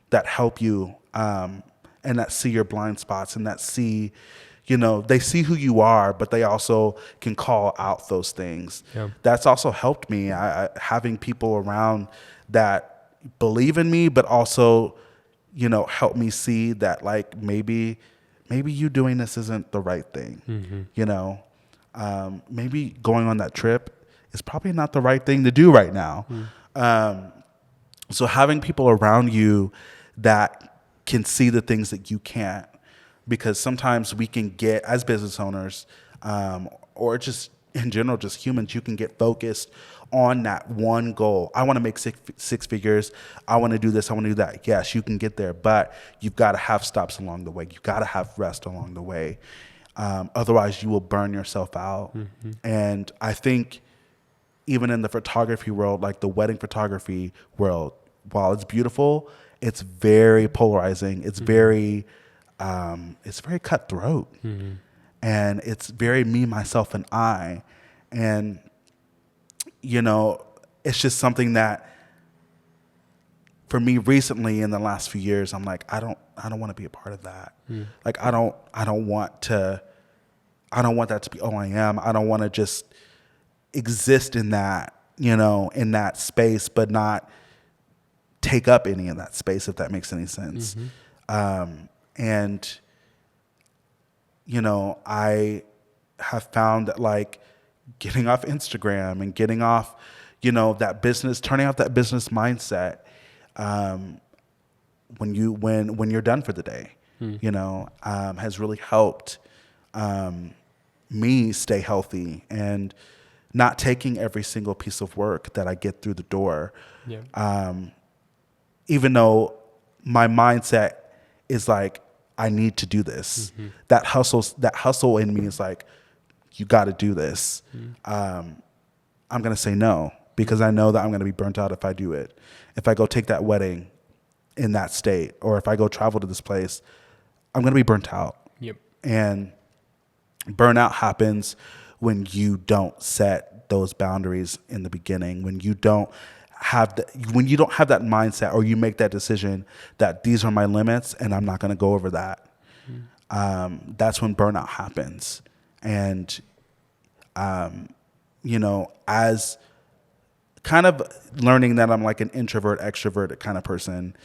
that help you and that see your blind spots and that see, they see who you are, but they also can call out those things. Yeah. That's also helped me, having people around that believe in me, but also, help me see that, like, maybe you doing this isn't the right thing. Maybe going on that trip is probably not the right thing to do right now. So having people around you that can see the things that you can't, because sometimes we can get, as business owners, or just in general, just humans, you can get focused on that one goal. I want to make six figures. I want to do this. I want to do that. Yes, you can get there, but you've got to have stops along the way. You've got to have rest along the way. Otherwise, you will burn yourself out. And I think even in the photography world, like the wedding photography world, while it's beautiful, it's very polarizing. It's very cutthroat. And it's very me, myself, and I. And, it's just something that for me recently in the last few years, I'm like, I don't want to be a part of that. Like, I don't want that to be all I am. I don't want to just exist in that, in that space, but not take up any of that space, if that makes any sense. And, I have found that, like, getting off Instagram and getting off, turning out that business mindset, when you're done for the day, has really helped, me stay healthy and not taking every single piece of work that I get through the door. Yeah. Even though my mindset is like, I need to do this. Mm-hmm. That hustle in me is like, you got to do this. I'm going to say no because I know that I'm going to be burnt out if I do it. If I go take that wedding in that state, or if I go travel to this place, I'm going to be burnt out. Yep. And burnout happens when you don't set those boundaries in the beginning, when you don't have that mindset, or you make that decision that these are my limits and I'm not going to go over that. That's when burnout happens. And, as kind of learning that I'm like an introvert, extrovert kind of person,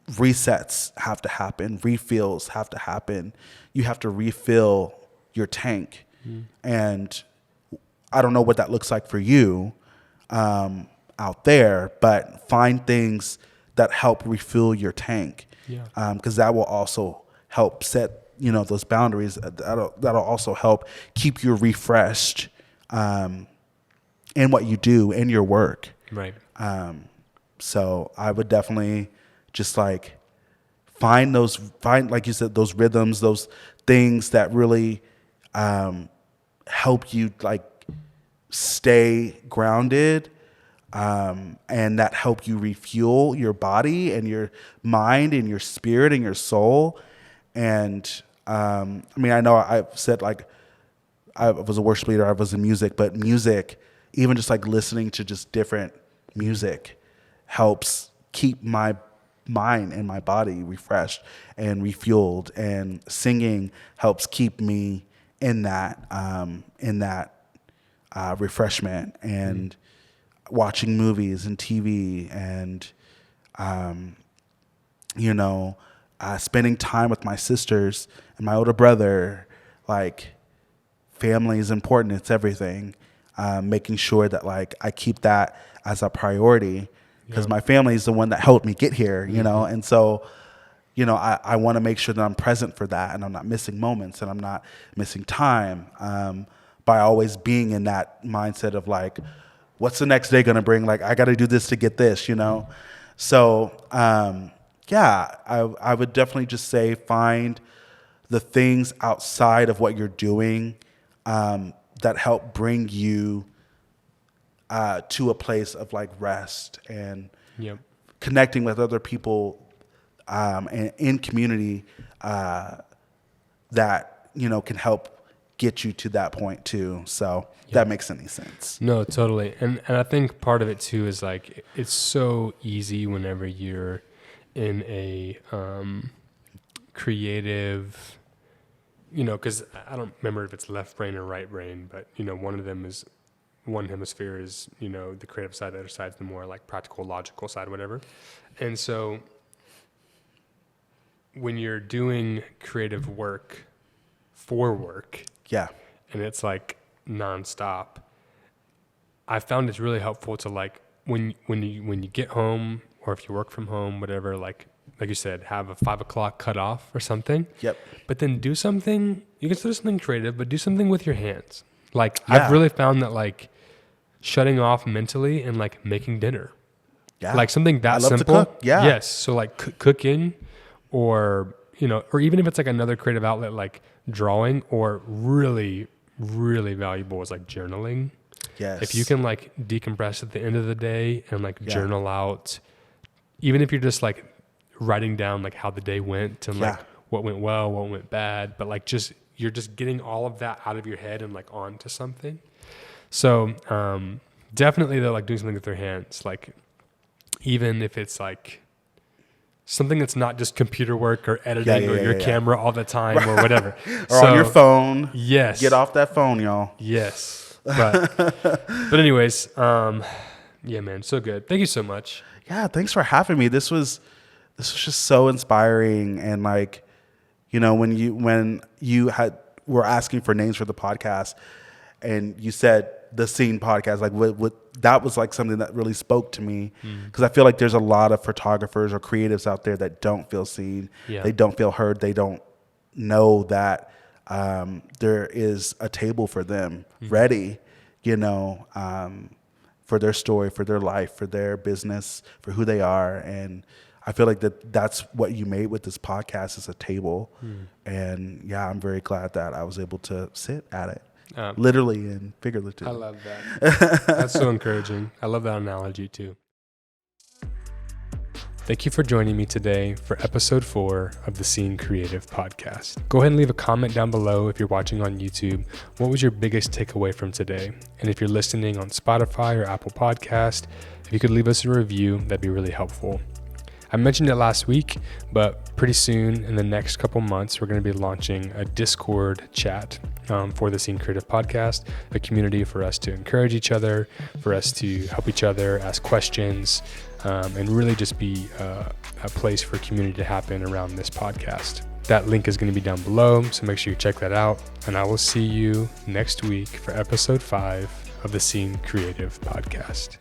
resets have to happen, refills have to happen. You have to refill your tank. And I don't know what that looks like for you out there, but find things that help refill your tank. Yeah. Because that will also help set, those boundaries. That'll also help keep you refreshed in what you do, in your work. Right. So I would definitely just like find, like you said, those rhythms, those things that really help you like stay grounded, and that help you refuel your body and your mind and your spirit and your soul. And I know I've said like I was a worship leader, I was in music, but music, even just like listening to just different music, helps keep my mind and my body refreshed and refueled. And singing helps keep me in that refreshment. And watching movies and TV and spending time with my sisters and my older brother. Like, family is important. It's everything. Making sure that like I keep that as a priority, because my family is the one that helped me get here, and so, I want to make sure that I'm present for that, and I'm not missing moments, and I'm not missing time, by always being in that mindset of like, what's the next day going to bring? Like, I got to do this to get this, So, I would definitely just say find the things outside of what you're doing that help bring you to a place of like rest and connecting with other people and in community that can help get you to that point too. So that makes any sense. No, totally. And I think part of it too is like it's so easy whenever you're in a creative, because I don't remember if it's left brain or right brain, but one hemisphere is the creative side, the other side's the more like practical, logical side, whatever. And so when you're doing creative work for work, and it's like nonstop, I found it's really helpful to like when you get home, or if you work from home, whatever, like you said, have a 5 o'clock cutoff or something. But then do something. You can still do something creative, but do something with your hands. Like I've really found that like shutting off mentally and like making dinner, like something that simple. To cook. Yes. So like cooking, or or even if it's like another creative outlet like drawing, or really, really valuable is like journaling. If you can like decompress at the end of the day and like journal out, even if you're just like writing down like how the day went and like what went well, what went bad, but like you're just getting all of that out of your head and like onto something. So definitely though, like doing something with your hands, like even if it's like something that's not just computer work or editing or your camera all the time or whatever. Or on your phone. Yes. Get off that phone, y'all. Yes. But anyways, man, so good. Thank you so much. Yeah, thanks for having me. This was just so inspiring. And like, when you were asking for names for the podcast, and you said the Scene podcast, like what that was like something that really spoke to me, because I feel like there's a lot of photographers or creatives out there that don't feel seen. Yeah. They don't feel heard. They don't know that there is a table for them ready, for their story, for their life, for their business, for who they are. And I feel like that's what you made with this podcast, is a table. And yeah, I'm very glad that I was able to sit at it, literally and figuratively. I love that. That's so encouraging. I love that analogy too. Thank you for joining me today for episode 4 of the Scene Creative Podcast. Go ahead and leave a comment down below if you're watching on YouTube. What was your biggest takeaway from today? And if you're listening on Spotify or Apple Podcast, if you could leave us a review, that'd be really helpful. I mentioned it last week, but pretty soon in the next couple months, we're going to be launching a Discord chat for the Scene Creative Podcast, a community for us to encourage each other, for us to help each other, ask questions, and really just be a place for community to happen around this podcast. That link is going to be down below, so make sure you check that out. And I will see you next week for episode 5 of the Scene Creative Podcast.